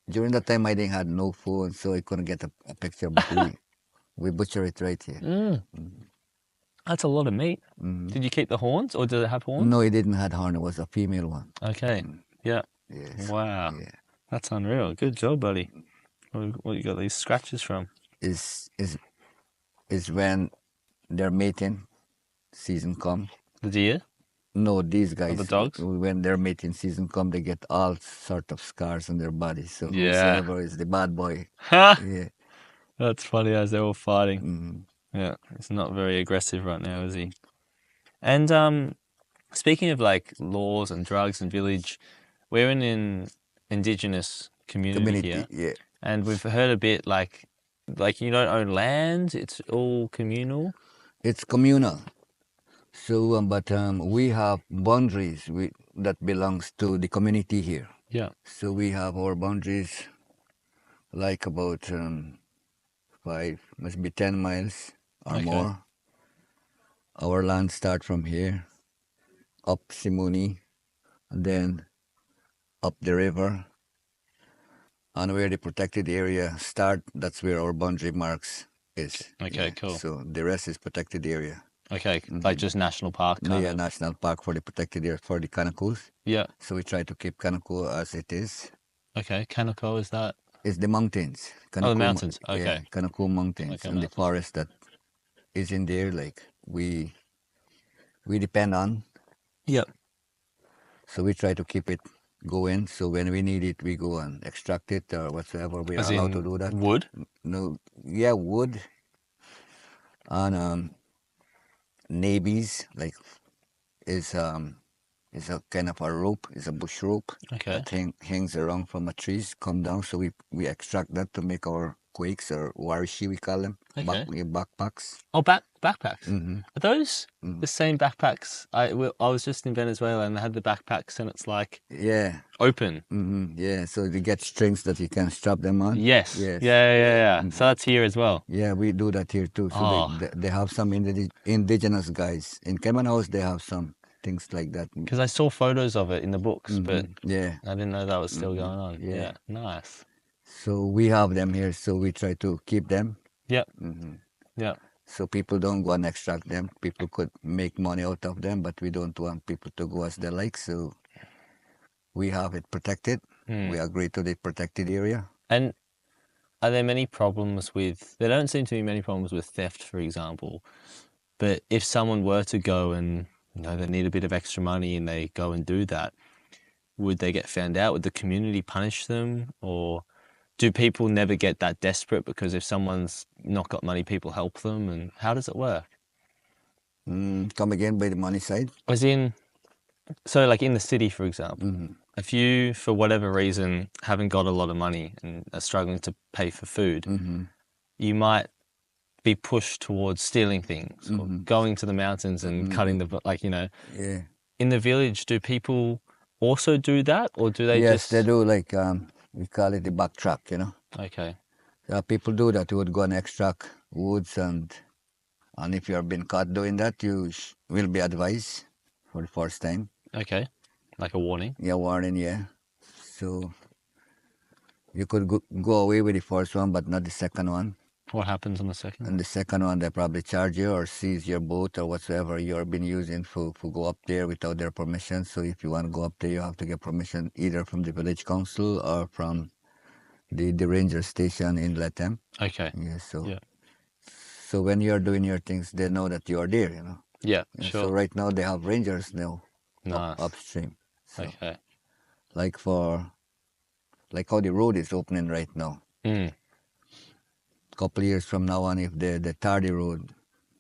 During that time I didn't have no phone, so I couldn't get a picture. But we butcher it right here. That's a lot of meat. Did you keep the horns, or did it have horns? No, it didn't have horn. It was a female one. Okay. Yeah. Yes. Wow. Yeah. That's unreal. Good job, buddy. What you got these scratches from? Is when their mating season come. The deer? No, these guys. The dogs? When their mating season come, they get all sort of scars on their body. So Yeah. whosoever is the bad boy. Yeah. That's funny as they're all fighting. Mm-hmm. Yeah. He's not very aggressive right now, is he? And speaking of like laws and drugs and village, we're in an Indigenous community here. Yeah. And we've heard a bit like you don't own land, it's all communal. It's communal. So, but we have boundaries that belongs to the community here. Yeah. So we have our boundaries, like about 5, must be 10 miles or more. Our land start from here, up Simuni, and then up the river. And where the protected area start, that's where our boundary marks is. Okay, cool. So the rest is protected area. Okay, like just national park kind of. National park for the protected area for the Kanakus. Yeah. So we try to keep Kanaku as it is. Okay, Kanako is that? It's the mountains. Kanaku, the mountains, okay. Yeah, Kanaku mountains and the forest that is in there, like we depend on. Yep. So we try to keep it going. So when we need it, we go and extract it or whatsoever. We are allowed to do that. Wood? No, yeah, wood. And navies, like is a kind of a rope, is a bush rope that hangs around from a trees, come down. So we extract that to make our quakes or warishi, we call them. Backpacks. Oh, backpacks. Mm-hmm. Are those the same backpacks? I was just in Venezuela and they had the backpacks and it's like open. Mm-hmm. Yeah, so you get strings that you can strap them on. Yes. Yeah. Mm-hmm. So that's here as well. Yeah, we do that here too. So they have some indigenous guys in Cayman House. They have some things like that. Because I saw photos of it in the books, but I didn't know that was still going on. Yeah, nice. So we have them here, so we try to keep them. Yep. Mm-hmm. Yeah. So people don't go and extract them. People could make money out of them, but we don't want people to go as they like. So we have it protected. We agree to the protected area. And are there many problems with? There don't seem to be many problems with theft, for example. But if someone were to go and they need a bit of extra money and they go and do that, would they get found out? Would the community punish them, or do people never get that desperate because if someone's not got money, people help them? And how does it work? Come again by the money side? As in, so like in the city, for example, if you, for whatever reason, haven't got a lot of money and are struggling to pay for food, you might be pushed towards stealing things or going to the mountains and cutting the, Yeah. In the village, do people also do that, or do they Yes, they do, like, we call it the backtrack, Okay. People do that. You would go and extract woods, and if you have been caught doing that, you will be advised for the first time. Okay. Like a warning? Yeah, warning, yeah. So you could go away with the first one, but not the second one. What happens on the second? And the second one, they probably charge you or seize your boat or whatsoever you've been using for go up there without their permission. So if you want to go up there, you have to get permission either from the village council or from the ranger station in Latam. Okay. Yeah. So when you're doing your things, they know that you are there. Yeah. Sure. So right now they have rangers now. Nice. Upstream. So, okay. Like how the road is opening right now. Couple years from now on, if the Tardy Road,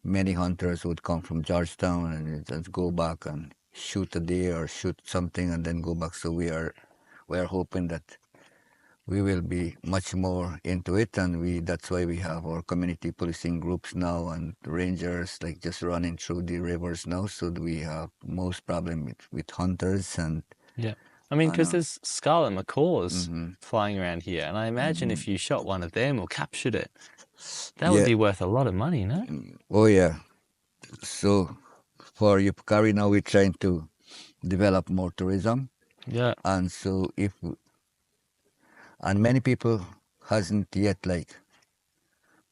many hunters would come from Georgetown and just go back and shoot a deer or shoot something and then go back. So we are hoping that we will be much more into it, and that's why we have our community policing groups now and rangers like just running through the rivers now. So we have most problem with hunters and. Yeah. I mean, because there's scarlet macaws flying around here, and I imagine if you shot one of them or captured it, that would be worth a lot of money, no? Oh, yeah. So for Yupukari now, we're trying to develop more tourism. Yeah. And so many people hasn't yet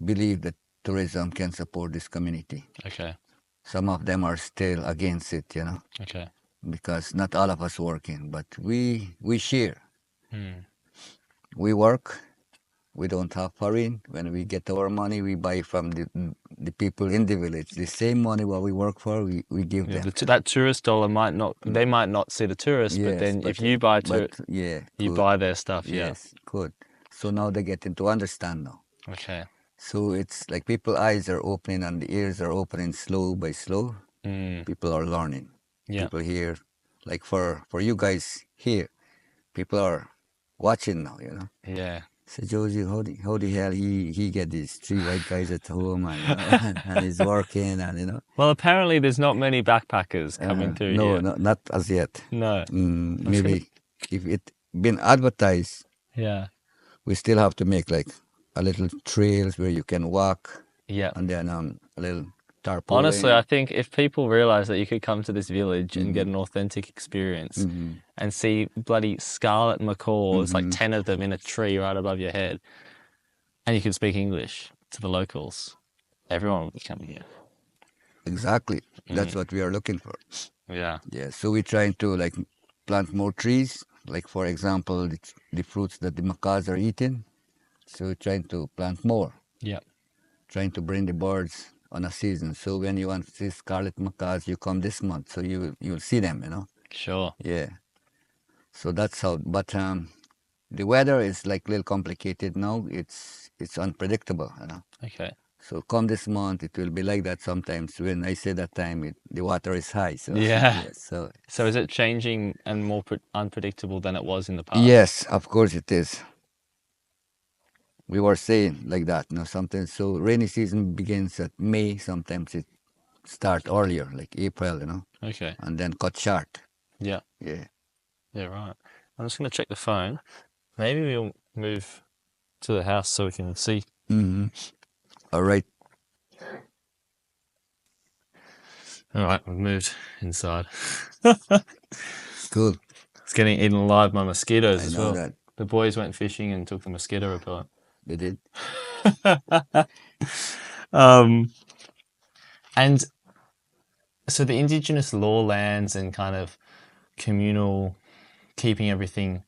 believed that tourism can support this community. Okay. Some of them are still against it, Okay. Because not all of us working, but we share. we work. We don't have foreign. When we get our money, we buy from the people in the village. The same money what we work for, we give Yeah, them. that tourist dollar might not, they might not see the tourist, but Yes, then if you buy yeah, you good. buy their stuff, Yes, good. So now they're getting to understand now. yeah. Okay. So it's like people eyes are opening and the ears are opening slow by slow. Mm. People are learning. Yeah. People here, like for you guys here, people are watching now, you know. Yeah. So Josie, how the hell he get these three white guys at home and you know and he's working and you know. Well, apparently there's not many backpackers coming through No, here. not as yet. No. Maybe if it been advertised, Yeah. we still have to make like a little trails where you can walk. Yeah. And then a little Honestly, I tarpaulin. think if people realize that you could come to this village and get an authentic experience and see bloody scarlet macaws, like 10 of them in a tree right above your head, and you can speak English to the locals, everyone will be coming here. Exactly. That's what we are looking for. Yeah. Yeah. So we're trying to like plant more trees. Like for example, the fruits that the macaws are eating. So we're trying to plant more. Yeah. Trying to bring the birds on a season. So when you want to see scarlet macaws, you come this month. So you'll see them. You know. Sure. Yeah. So that's how. But the weather is like a little complicated now. It's unpredictable. You know. Okay. So come this month, it will be like that sometimes. When I say that time, the water is high. So Yeah. so So is it changing and more unpredictable than it was in the past? yes, of course it is. We were saying like that, you know, sometimes. So rainy season begins at May. Sometimes it start earlier, like April, you know, Okay. and then cut short. Yeah. Yeah. Yeah, right. I'm just going to check the phone. Maybe we'll move to the house so we can see. All right. All right, we've moved inside. Cool. It's getting eaten alive by mosquitoes I as know well. that. The boys went fishing and took the mosquito repellent. They did. And so the Indigenous law lands and kind of communal keeping everything,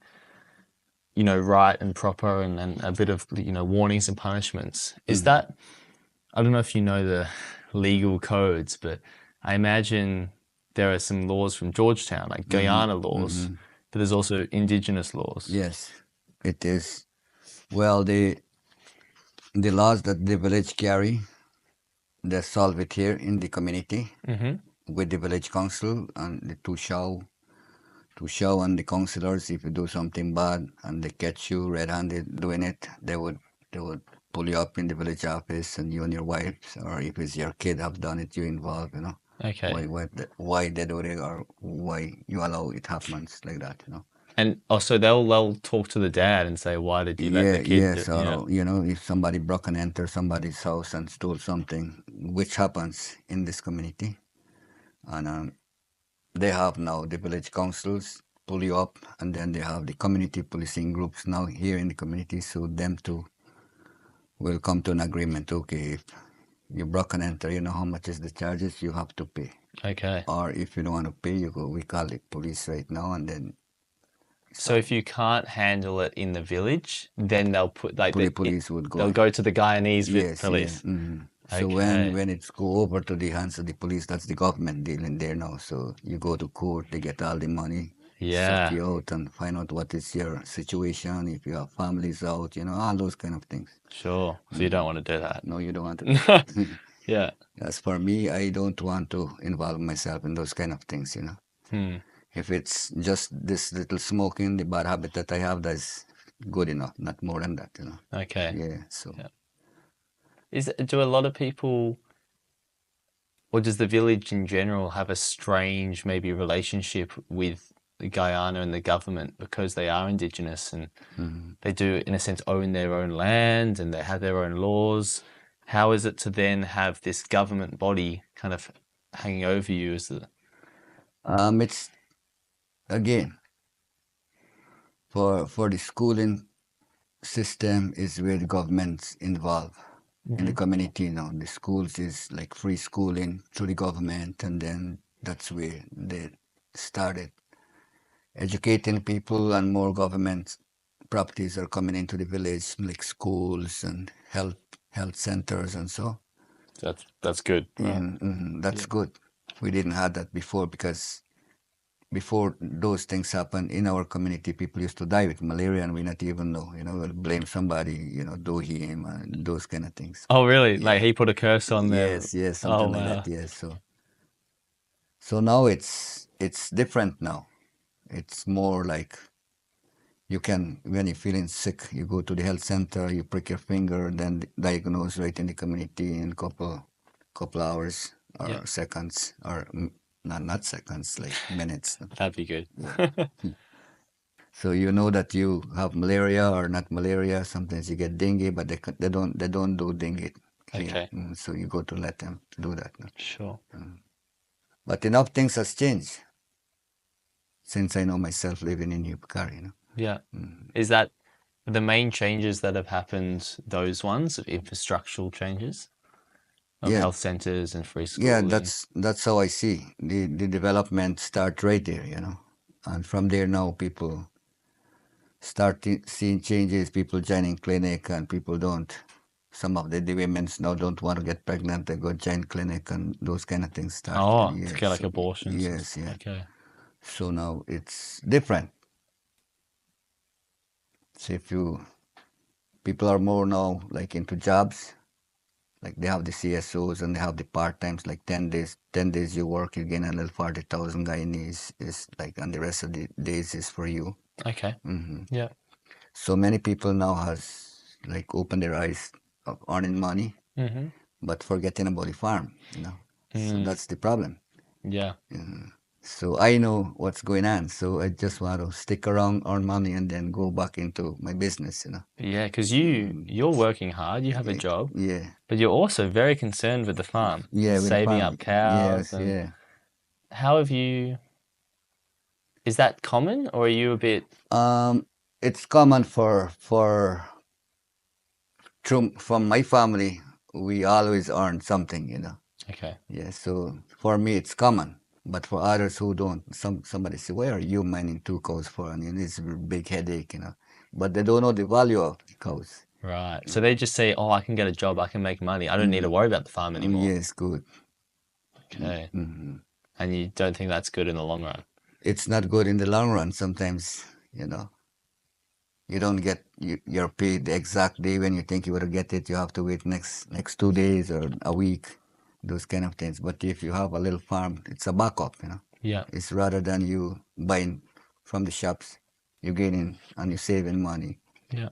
you know, right and proper and a bit of, you know, warnings and punishments. Is that, I don't know if you know the legal codes, but I imagine there are some laws from Georgetown, like Guyana laws, but there's also Indigenous laws. Yes, it is. Well, the laws that the village carry, they solve it here in the community with the village council and the to show and the counselors if you do something bad and they catch you red-handed doing it, they would pull you up in the village office and you and your wife, or if it's your kid have done it, you involved, you know. Okay. Why they do it or why you allow it happens like that, you know. And also they'll talk to the dad and say, why did you let the kid Yes, do it? Yeah. or you know, if somebody broke and enter somebody's house and stole something, which happens in this community, and they have now the village councils pull you up, and then they have the community policing groups now here in the community, so them too will come to an agreement. Okay, if you broke and enter, you know how much is the charges you have to pay. Okay. Or if you don't want to pay, you go. We call it police right now, and then. So if you can't handle it in the village, then they'll put like the police would go. They'll go to the Guyanese police. Yeah. So Okay. when it's go over to the hands of the police, that's the government dealing there now. So you go to court, they get all the money, Yeah. sort you out and find out what is your situation, if you have families out, you know, all those kind of things. Sure. So you don't want to do that. No, you don't want to. Yeah. As for me, I don't want to involve myself in those kind of things, you know. If it's just this little smoking, the bad habit that I have, that's good enough, not more than that, you know. Okay. Yeah, so. Yeah. Do a lot of people, or does the village in general have a strange maybe relationship with Guyana and the government because they are Indigenous and they do, in a sense, own their own land and they have their own laws? How is it to then have this government body kind of hanging over you as the... It's again for the schooling system is where the government's involved in the community. You know, the schools is like free schooling through the government, and then that's where they started educating people, and more government properties are coming into the village, like schools and health centers and so. That's good. Right? That's good. We didn't have that before, because before those things happened in our community, people used to die with malaria and we not even know. We'll blame somebody, do him and those kind of things. Oh, really? Yeah. Like he put a curse on them? Yes, something like that. Yes. So now it's different now. It's more like you can, when you're feeling sick, you go to the health center, you prick your finger, then diagnose right in the community in couple hours or seconds, or not seconds, like minutes. That'd be good. So you know that you have malaria or not malaria. Sometimes you get dengue, but they don't do dengue here. Okay. So you go to let them do that. No? Sure. But enough things has changed since I know myself living in Yupukari. Yeah. Is that the main changes that have happened? Those ones, infrastructural changes, of health centers and free schooling. Yeah, that's how I see the development start right there. And from there now people start seeing changes. People joining clinic, and people don't. Some of the women now don't want to get pregnant. They go join clinic, and those kind of things start. To get like abortions. Yes, yeah. Okay. So now it's different. So people are more now like into jobs, like they have the CSOs and they have the part times, like 10 days. 10 days you work, you gain a little 40,000 Guyanese is like, and the rest of the days is for you. Okay. Yeah. So many people now has like opened their eyes of earning money, but forgetting about the farm. So that's the problem. Yeah. So I know what's going on. So I just want to stick around, earn money, and then go back into my business. Yeah, because you're working hard. You have a job. Yeah. But you're also very concerned with the farm. Yeah, with saving the farm. up cows. Yes, yeah. How have you? Is that common, or are you a bit? It's common from my family. We always earn something. Okay. Yeah. So for me, it's common. But for others who don't, somebody say, "Why are you mining 2 cows for?" And it's a big headache. But they don't know the value of the cows. Right. So they just say, "Oh, I can get a job. I can make money. I don't need to worry about the farm anymore." Yes, good. Okay. And you don't think that's good in the long run? It's not good in the long run. Sometimes, you don't get your pay the exact day when you think you will get it. You have to wait next 2 days or a week, those kind of things. But if you have a little farm, it's a backup. Yeah. It's rather than you buying from the shops, you're getting and you're saving money. Yeah.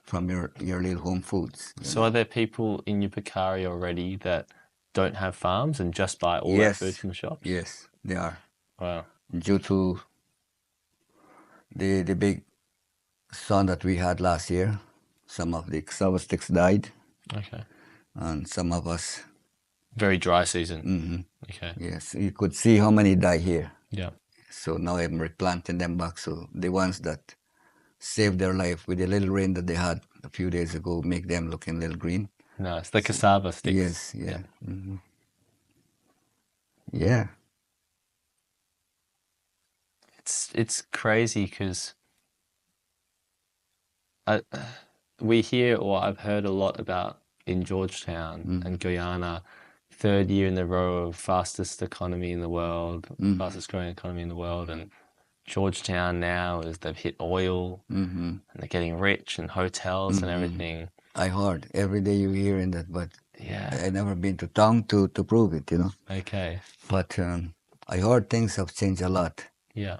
From your little home foods. So are there people in Yupukari already that don't have farms and just buy all their food from the shops? Yes, they are. Wow. Due to the big sun that we had last year, some of the cassava sticks died. Okay. And some of us. Very dry season. Okay. Yes, you could see how many die here. Yeah. So now I'm replanting them back. So the ones that saved their life with the little rain that they had a few days ago, make them looking a little green. Nice. The cassava sticks. Yes, yeah. Yeah. It's crazy because we hear, or I've heard a lot about in Georgetown and Guyana, 3rd year in a row of fastest economy in the world, fastest growing economy in the world, and Georgetown now is they've hit oil and they're getting rich and hotels and everything. I heard every day you hearing that, but yeah, I never been to town to prove it. Okay. But I heard things have changed a lot. Yeah.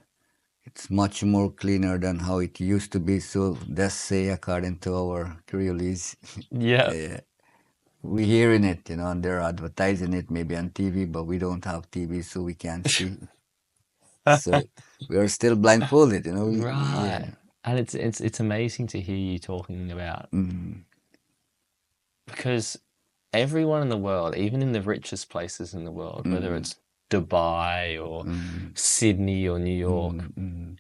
It's much more cleaner than how it used to be. So let's say, according to our Creoles. Yeah. We're hearing it, and they're advertising it maybe on TV, but we don't have TV, so we can't see. So we are still blindfolded, Right. Yeah. And it's amazing to hear you talking about because everyone in the world, even in the richest places in the world, whether it's Dubai or Sydney or New York,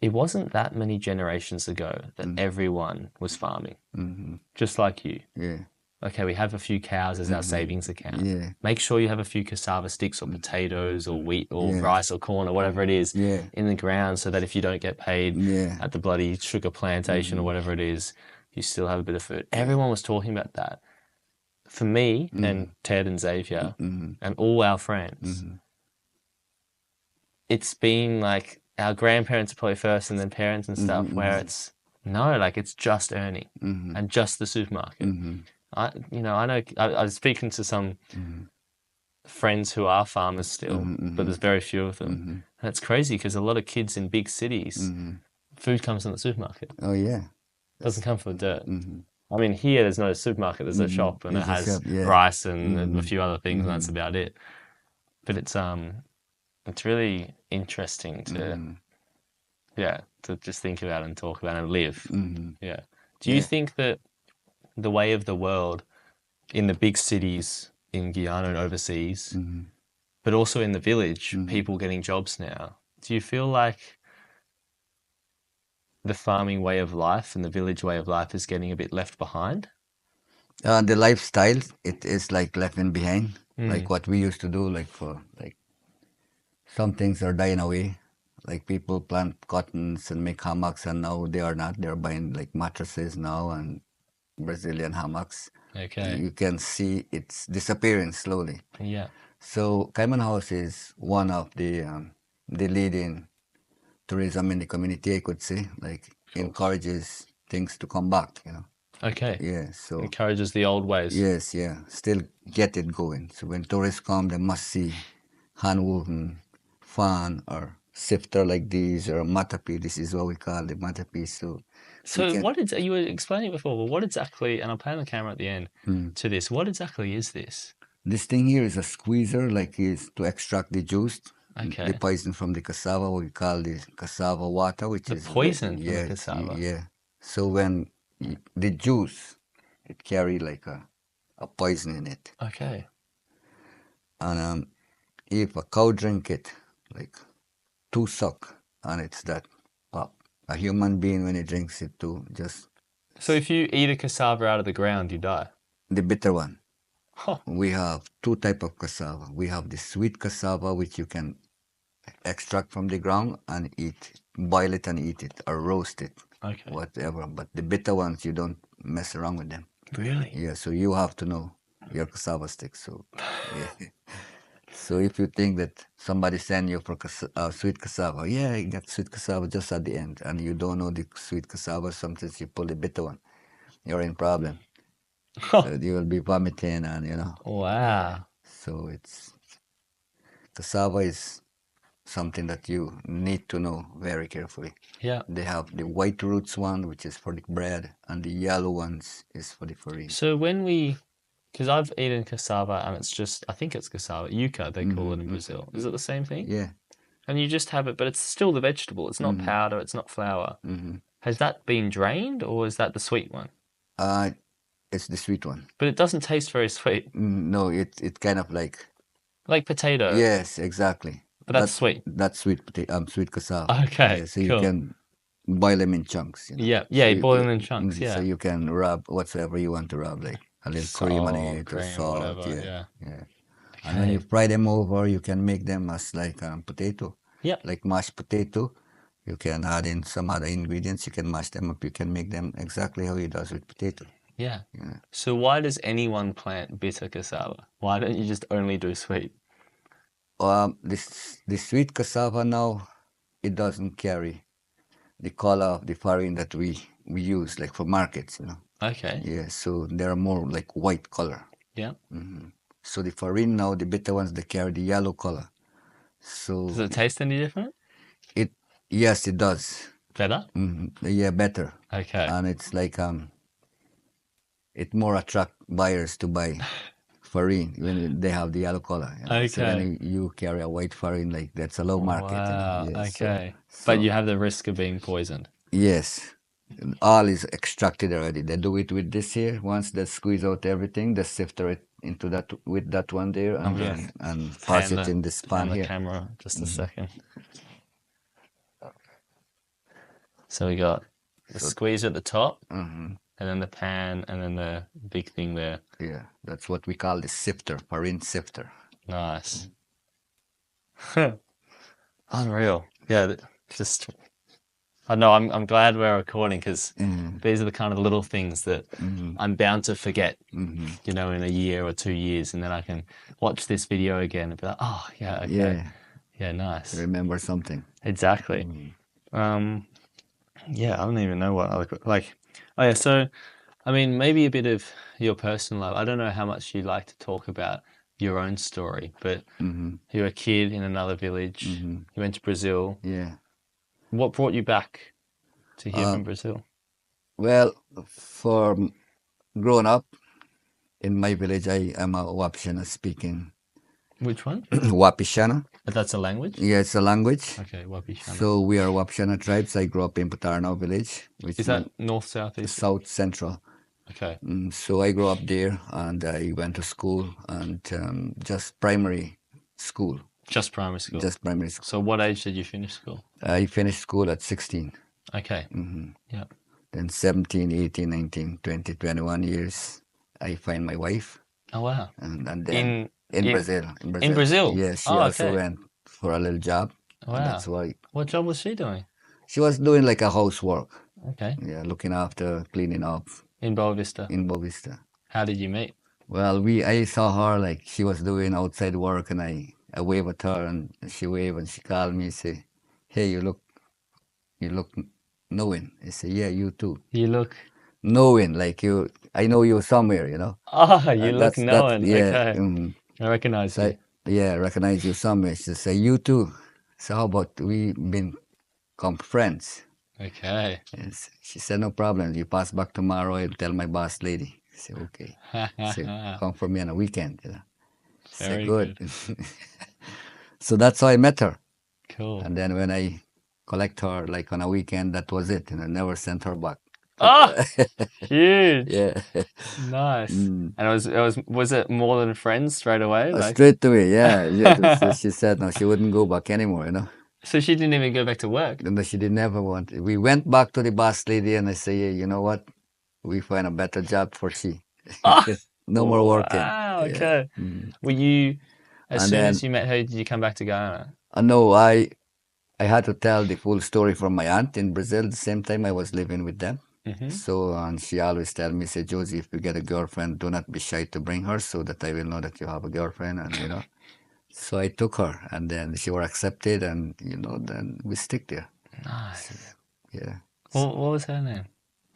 it wasn't that many generations ago that everyone was farming, just like you. Yeah. okay, we have a few cows as our savings account. Yeah. Make sure you have a few cassava sticks or potatoes or wheat or rice or corn or whatever it is in the ground, so that if you don't get paid at the bloody sugar plantation or whatever it is, you still have a bit of food. Everyone was talking about that. For me and Ted and Xavier and all our friends, it's been like our grandparents are probably first and then parents and stuff, where it's it's just earning and just the supermarket. I know I was speaking to some friends who are farmers still, but there's very few of them. And it's crazy because a lot of kids in big cities, food comes from the supermarket. Oh, yeah. It doesn't come from the dirt. I mean, here there's no supermarket, there's a shop, and it has rice and a few other things, and that's about it. But it's really interesting to just think about and talk about and live. Yeah. Do you think that the way of the world in the big cities in Guyana and overseas, but also in the village, people getting jobs now, do you feel like the farming way of life and the village way of life is getting a bit left behind? The lifestyle, it is like left in behind, like what we used to do, some things are dying away. Like people plant cottons and make hammocks, and now they are not. They're buying like mattresses now and Brazilian hammocks. Okay. You can see it's disappearing slowly. Yeah. So Cayman House is one of the leading tourism in the community, I could say. Like encourages things to come back, Okay. Yeah, so encourages the old ways. Yes, yeah. Still get it going. So when tourists come, they must see hand-woven fan or sifter like these, or matapi. This is what we call the matapi. So you were explaining before, but what exactly, and I'll play on the camera at the end to this, what exactly is this? This thing here is a squeezer, like is to extract the juice, the poison from the cassava, what we call the cassava water, which is poison from the cassava. Yeah. So when the juice, it carry like a poison in it. Okay. And if a cow drink it, like 2 suck, and it's that pop. A human being, when he drinks it too, just... So if you eat a cassava out of the ground, you die? The bitter one. Huh. We have 2 types of cassava. We have the sweet cassava, which you can extract from the ground and eat, boil it and eat it, or roast it, whatever. But the bitter ones, you don't mess around with them. Really? Yeah, so you have to know your cassava sticks. So, yeah. So if you think that somebody send you for sweet cassava, yeah, you got sweet cassava just at the end, and you don't know the sweet cassava, sometimes you pull the bitter one, you're in problem. So you will be vomiting and, Wow. So cassava is something that you need to know very carefully. Yeah. They have the white roots one, which is for the bread, and the yellow ones is for the farine. So because I've eaten cassava, and it's just, I think it's cassava, yuca they call it in Brazil. Is it the same thing? Yeah. And you just have it, but it's still the vegetable. It's not powder, it's not flour. Has that been drained, or is that the sweet one? It's the sweet one. But it doesn't taste very sweet. No, it kind of like potato. Yes, exactly. But that's sweet. That's sweet sweet cassava. Okay, yeah, so you can boil them in chunks. Yeah, so you boil them in chunks. Yeah. So you can rub whatsoever you want to rub, like a little cream on it or salt. Whatever, yeah. Okay. And when you fry them over, you can make them as like potato. Yeah. Like mashed potato. You can add in some other ingredients. You can mash them up. You can make them exactly how you does with potato. Yeah. So why does anyone plant bitter cassava? Why don't you just only do sweet? The sweet cassava now, it doesn't carry the color of the farine that we use, like for markets, Okay. Yeah, so they're more like white color. Yeah. So the farine now, the bitter ones, they carry the yellow color. So does it taste any different? Yes, it does. Better? Yeah, better. Okay. And it's like it more attract buyers to buy farine when they have the yellow color. Okay. So when you carry a white farine, like that's a low market. Wow. Yes, okay. But you have the risk of being poisoned. Yes. All is extracted already. They do it with this here. Once they squeeze out everything, they sifter it into that with that one there, and pass it in this pan here. Camera, just a second. So we got the squeeze at the top, and then the pan, and then the big thing there. Yeah, that's what we call the sifter, parin sifter. Nice. Unreal. Yeah, just I know. I'm glad we're recording because these are the kind of little things that I'm bound to forget. You know, in a year or 2 years, and then I can watch this video again and be like, oh yeah, okay, yeah, nice. Remember something. Exactly. Yeah, I don't even know what like. Oh yeah, so I mean, maybe a bit of your personal life. I don't know how much you like to talk about your own story, but you're a kid in another village. You went to Brazil. Yeah. What brought you back to here from Brazil? Well, for growing up in my village, I am a Wapishana speaking. Which one? Wapishana. That's a language? Yeah, it's a language. Okay, Wapishana. So we are Wapishana tribes. I grew up in Patarno village. Which is that north, south, east? South central. Okay. So I grew up there and I went to school and just primary school. Just primary school? Just primary school. So what age did you finish school? I finished school at 16. Okay. Yeah. Then 17, 18, 19, 20, 21 years, I find my wife. Oh, wow. And then in Brazil. In Brazil? Yes, she also went for a little job. Wow. And that's why. What job was she doing? She was doing like a housework. Okay. Yeah, looking after, cleaning up. In Boa Vista? In Boa Vista. How did you meet? Well, I saw her like she was doing outside work and I waved at her and she waved and she called me and say, hey, you look knowing. I say, yeah, you too. You look? Knowing, like you, I know you somewhere, you know. Oh, you look knowing. Yeah. Okay. I recognize you. Yeah, recognize you somewhere. She say, you too. So how about we become friends? Okay. Yes. She said, no problem. You pass back tomorrow. I'll tell my boss lady. I said, okay. So come for me on a weekend. You know. Very good. So that's how I met her. Cool. And then when I collect her like on a weekend, that was it. And I never sent her back. Oh, huge. Yeah. Nice. And was it more than friends straight away? Like... Straight away, yeah. So she said no, she wouldn't go back anymore, you know. So she didn't even go back to work? No, she didn't ever want it. We went back to the boss lady and I say, yeah, you know what? We find a better job for she. No more working. Wow, okay. Were you, as soon as you met her, did you come back to Guyana? No, I had to tell the full story from my aunt in Brazil. The same time I was living with them. So, and she always tell me, say, Josie, if you get a girlfriend, do not be shy to bring her so that I will know that you have a girlfriend. And, you know, so I took her and then she was accepted and, you know, then we stick there. Nice. So, yeah. What was her name?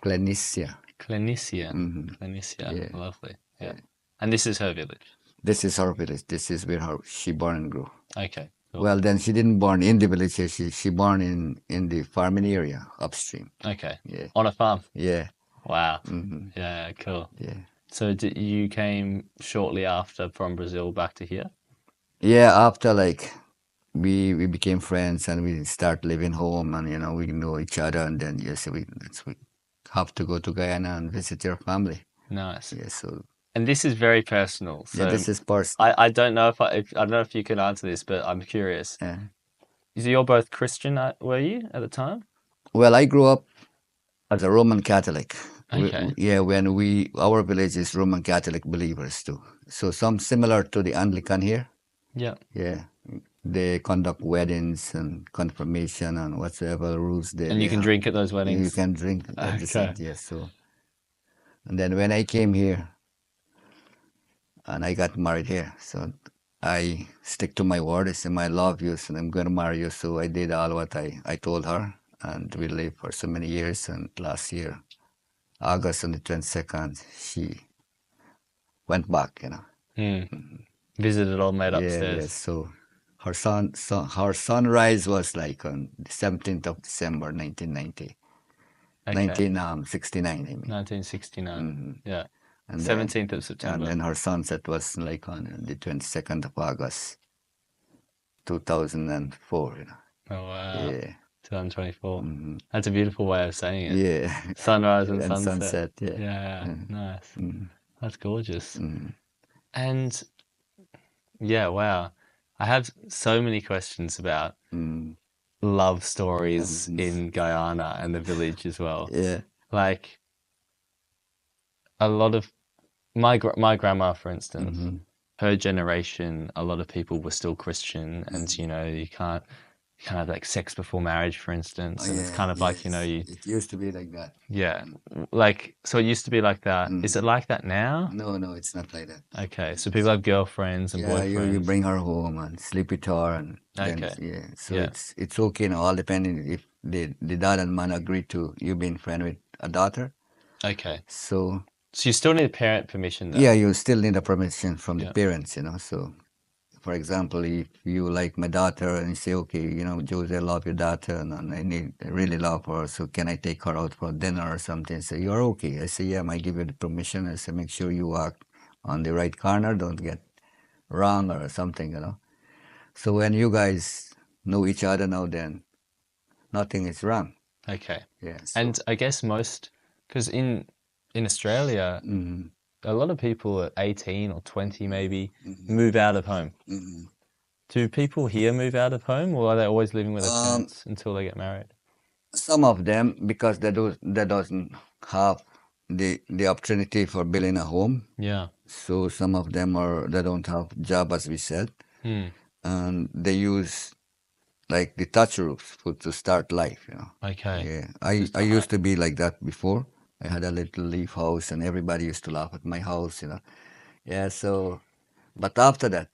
Clenicia. Clenicia. Clenicia. Yeah. Lovely. Yeah. And this is her village? This is her village. This is where she born and grew. Okay. Cool. Well, then she didn't born in the village. She born in the farming area upstream. Okay. Yeah. On a farm. Yeah. Wow. Yeah. Cool. Yeah. So you came shortly after from Brazil back to here? Yeah. After like we became friends and we start living home and you know we know each other and then yes we have to go to Guyana and visit your family. Nice. Yeah. So. And this is very personal. So yeah, this is personal. I don't know if I don't know if you can answer this, but I'm curious. Yeah. So you're both Christian, were you at the time? Well, I grew up as a Roman Catholic. Okay. When our village is Roman Catholic believers too. So some similar to the Anglican here. Yeah. Yeah. They conduct weddings and confirmation and whatsoever rules they. And you can drink at those weddings. You can drink at the same. Yes. So. And then when I came here. And I got married here. So I stick to my word. I said, I love you, so I'm going to marry you. So I did all what I told her. And we lived for so many years. And last year, August on the 22nd, she went back, you know. Visited all made upstairs. Yeah, so her sunrise was like on the 17th of December, 1990. Okay. 1969, I mean. 1969, yeah. And 17th of September. And then her sunset was like on the 22nd of August, 2004, you know. Oh, wow. Yeah. 2024. That's a beautiful way of saying it. Yeah. Sunrise and sunset. Yeah. Yeah, nice. That's gorgeous. And, yeah, wow. I have so many questions about love stories in Guyana and the village as well. Yeah. Like, a lot of my grandma, for instance, her generation, a lot of people were still Christian, and you can't have like sex before marriage, for instance, and it's kind of like it used to be like that. Yeah, like so it used to be like that. Is it like that now? No, it's not like that. Okay, so people have girlfriends and boyfriends. You bring her home and sleep with her, and then so it's okay now. All depending if the dad and man agree to you being friend with a daughter. Okay. So you still need parent permission though. Yeah, you still need a permission from the parents, So, for example, if you like my daughter and you say, okay, Josie, I love your daughter and I really love her, so can I take her out for dinner or something? So you're okay. I say, yeah, I might give you the permission. I say, make sure you walk on the right corner, don't get wrong or something. So when you guys know each other now, then nothing is wrong. Okay. Yeah. And I guess because in Australia, a lot of people at 18 or 20 maybe move out of home. Do people here move out of home, or are they always living with their parents until they get married? Some of them, because they doesn't have the opportunity for building a home. Yeah. So some of them they don't have job, as we said, and they use like the thatch roofs to start life. Okay. Yeah, I used to be like that before. I had a little leaf house, and everybody used to laugh at my house. Yeah. So, but after that,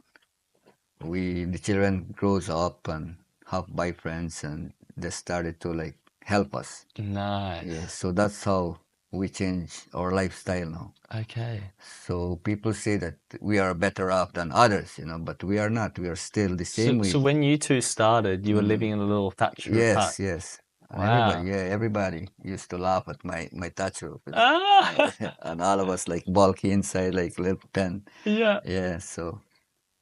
the children grows up and have boyfriends, and they started to like help us. Nice. Yeah, so that's how we change our lifestyle now. Okay. So people say that we are better off than others, but we are not. We are still the same. So when you two started, you were living in a little thatch roof hut? Yes. Wow. Everybody used to laugh at my thatch roof. Ah! And all of us like bulky inside, like little pen. Yeah. Yeah, so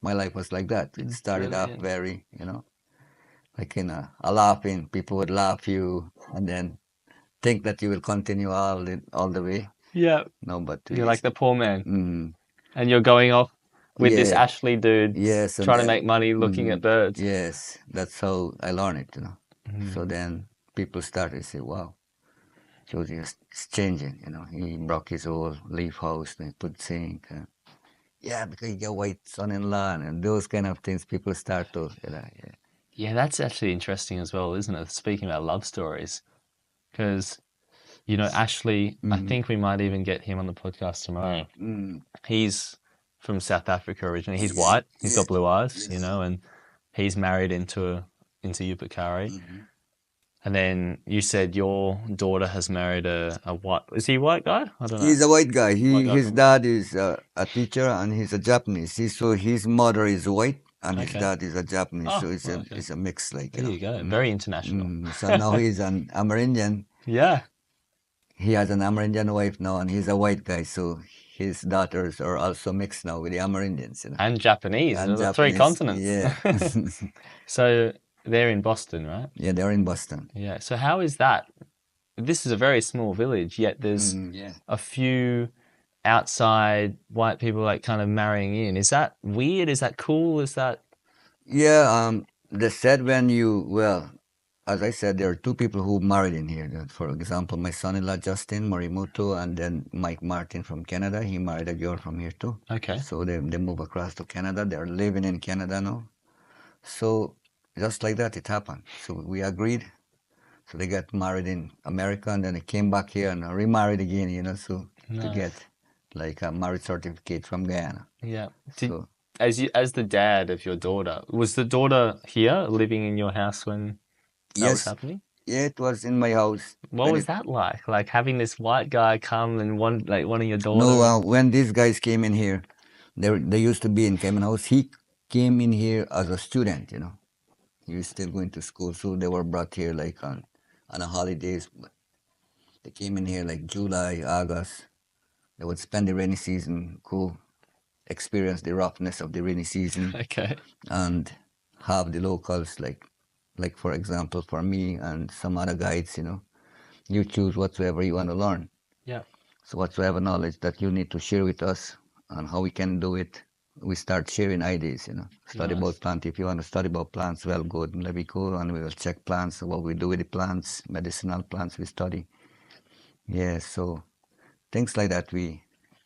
my life was like that. It started off very, like a laughing. People would laugh you and then think that you will continue all the way. Yeah. No, but you're like the poor man. And you're going off with this Ashley dude, trying to make money looking at birds. Yes, that's how I learned it, So then people started to say, wow, Josie is changing, He broke his old leaf house and he put zinc. Yeah, because you get white son-in-law and those kind of things, people start to, Yeah, that's actually interesting as well, isn't it? Speaking about love stories. Because, Ashley, I think we might even get him on the podcast tomorrow. He's from South Africa originally. He's white. He's got blue eyes, and he's married into Yupukari. And then you said your daughter has married a white. Is he a white guy? I don't know. He's a white guy. His dad is a teacher and he's a Japanese. So his mother is white and his dad is a Japanese. So it's a mix, like there you go. Very international. So now he's an Amerindian. Yeah. He has an Amerindian wife now, and he's a white guy. So his daughters are also mixed now with the Amerindians, And Japanese. And Japanese. 3 continents. Yeah. So they're in Boston, right? Yeah, they're in Boston. Yeah. So how is that? This is a very small village, yet there's a few outside white people like kind of marrying in. Is that weird? Is that cool? Is that? Yeah. They said as I said, there are 2 people who married in here. For example, my son-in-law Justin Morimoto, and then Mike Martin from Canada. He married a girl from here too. Okay. So they move across to Canada. They're living in Canada now. So just like that, it happened. So we agreed. So they got married in America, and then they came back here and remarried again. So to get like a marriage certificate from Guyana. Yeah. As the dad of your daughter, was the daughter here living in your house when that was happening? Yeah, it was in my house. What was that like? Like having this white guy come and one of your daughters? No, when these guys came in here, they used to be in Cayman House. He came in here as a student, He was still going to school, so they were brought here like on a holidays. They came in here like July, August. They would spend the rainy season, cool, experience the roughness of the rainy season. Okay. And have the locals like for example, for me and some other guides, you choose whatsoever you want to learn. Yeah. So whatsoever knowledge that you need to share with us and how we can do it, we start sharing ideas, Study about plants. If you want to study about plants, well, good. Let me go and we will check plants, what we do with the plants, medicinal plants we study. Yeah, so things like that we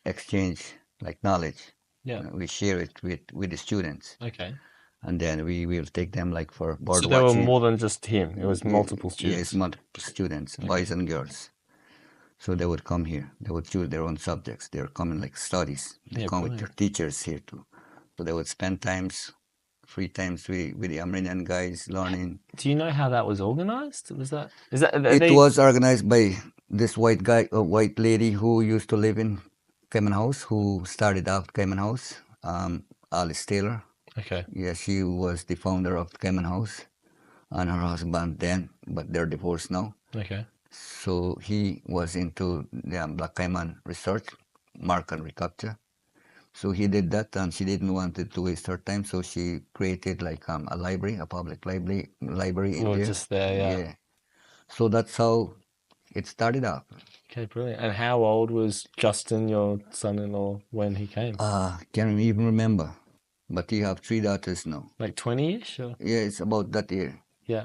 exchange like knowledge. Yeah. We share it with the students. Okay. And then we will take them like for bird So there were watching. more than just him. It was multiple students. Yes, multiple students, boys and girls. So they would come here. They would choose their own subjects. They're coming like studies. They come with their teachers here too. So they would spend free times with the Armenian guys learning. Do you know how that was organized? It was organized by this white lady who used to live in Cayman House, who started out Cayman House, Alice Taylor. Okay. Yeah, she was the founder of Cayman House, and her husband then, but they're divorced now. Okay. So he was into the Black Cayman research, mark and recapture. So he did that, and she didn't want it to waste her time, so she created like a library, a public library in there. Just there, yeah. Yeah. So that's how it started out. Okay, brilliant. And how old was Justin, your son-in-law, when he came? Can't even remember, but he have 3 daughters now. Like 20-ish? Or? Yeah, it's about that year. Yeah.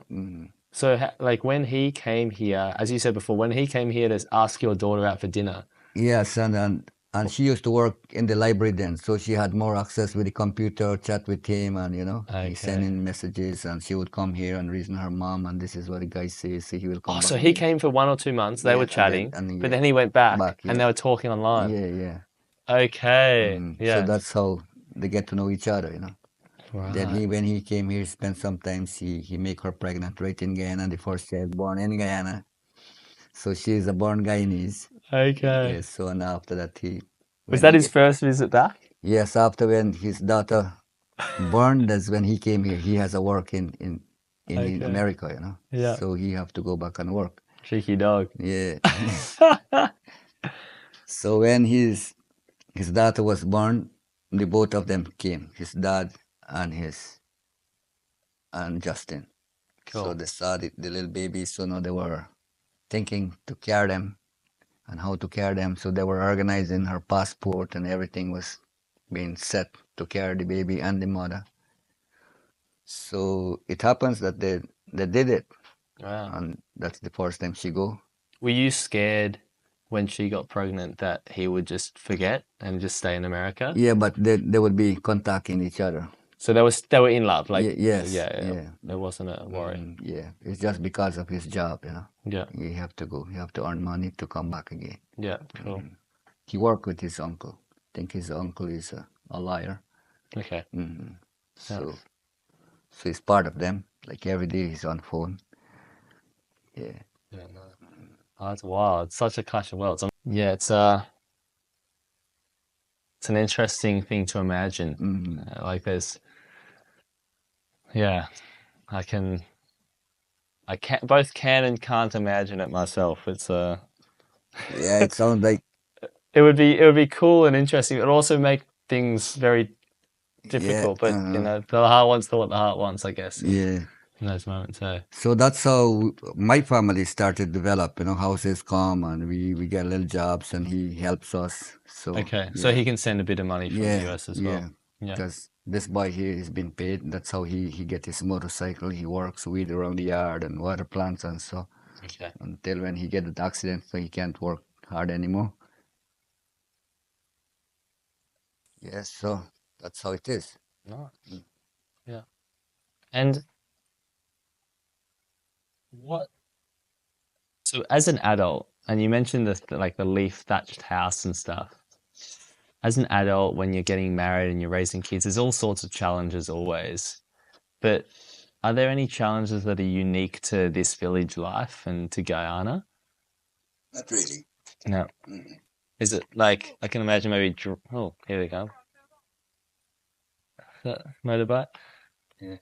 So, like, when he came here, as you said before, when he came here to ask your daughter out for dinner. Yes, and she used to work in the library then, so she had more access with the computer, chat with him, and he sent in messages, and she would come here and reason her mom, and this is what the guy says, so he will come back. So he came for 1 or 2 months, they were chatting, but then he went back and they were talking online. Yeah. Okay. So that's how they get to know each other, Right. Then when he came here, spent some time, he make her pregnant right in Guyana, the first child born in Guyana. So she's a born Guyanese. Okay. Yes, so and after that Was that his first visit back? Yes, after when his daughter born, that's when he came here. He has a work in America, Yeah. So he have to go back and work. Cheeky dog. Yeah. So when his daughter was born, the both of them came, his dad and Justin. Cool. So they saw the little baby, so now they were thinking to carry them and how to carry them. So they were organizing her passport, and everything was being set to carry the baby and the mother. So it happens that they did it. Wow. And that's the first time she go. Were you scared when she got pregnant that he would just forget and just stay in America? Yeah, but they would be contacting each other. So they were in love, like yes, yeah. There wasn't a worry. Yeah, it's just because of his job, Yeah. You have to go. You have to earn money to come back again. Yeah, cool. He worked with his uncle. I think his uncle is a liar. Okay. So he's part of them. Like every day he's on phone. Yeah. Yeah. No. Oh, that's wild. It's such a clash of worlds. Yeah, it's an interesting thing to imagine. Like there's. Yeah, I both can and can't imagine it myself. It's Yeah, it sounds like it would be cool and interesting. It would also make things very difficult, but the heart wants what the heart wants, I guess. Yeah. In those moments, So that's how my family started to develop. Houses come and we get little jobs, and he helps us. So so he can send a bit of money from the US as well. Yeah, because this boy here has been paid. That's how he get his motorcycle. He works weed around the yard and water plants and so. Okay. Until when he get an accident, so he can't work hard anymore. Yes, so that's how it is. Nice. Yeah. And what? So as an adult, and you mentioned the leaf thatched house and stuff. As an adult, when you're getting married and you're raising kids, there's all sorts of challenges always. But are there any challenges that are unique to this village life and to Guyana? Not really. No. Is it like, I can imagine maybe, oh, here we go. Is that motorbike? Yeah.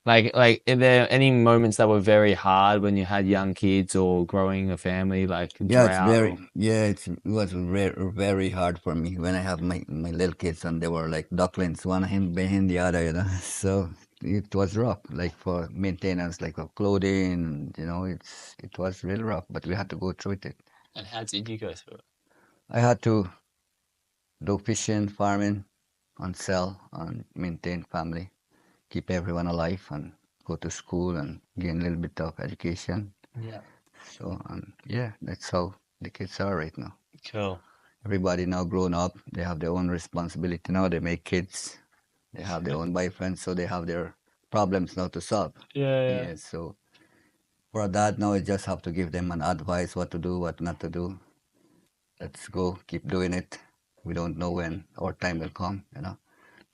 Like, are there any moments that were very hard when you had young kids or growing a family, like drought? It was very hard for me when I have my little kids, and they were like ducklings, one behind the other, So it was rough, like for maintenance, like of clothing, it was really rough, but we had to go through it. And how did you go through it? I had to do fishing, farming, and sell and maintain family. Keep everyone alive and go to school and gain a little bit of education. Yeah. So, that's how the kids are right now. Cool. everybody now grown up. They have their own responsibility now. They make kids. They have their own boyfriends, so they have their problems now to solve. Yeah. So for that now, I just have to give them an advice what to do, what not to do. Let's go, keep doing it. We don't know when our time will come,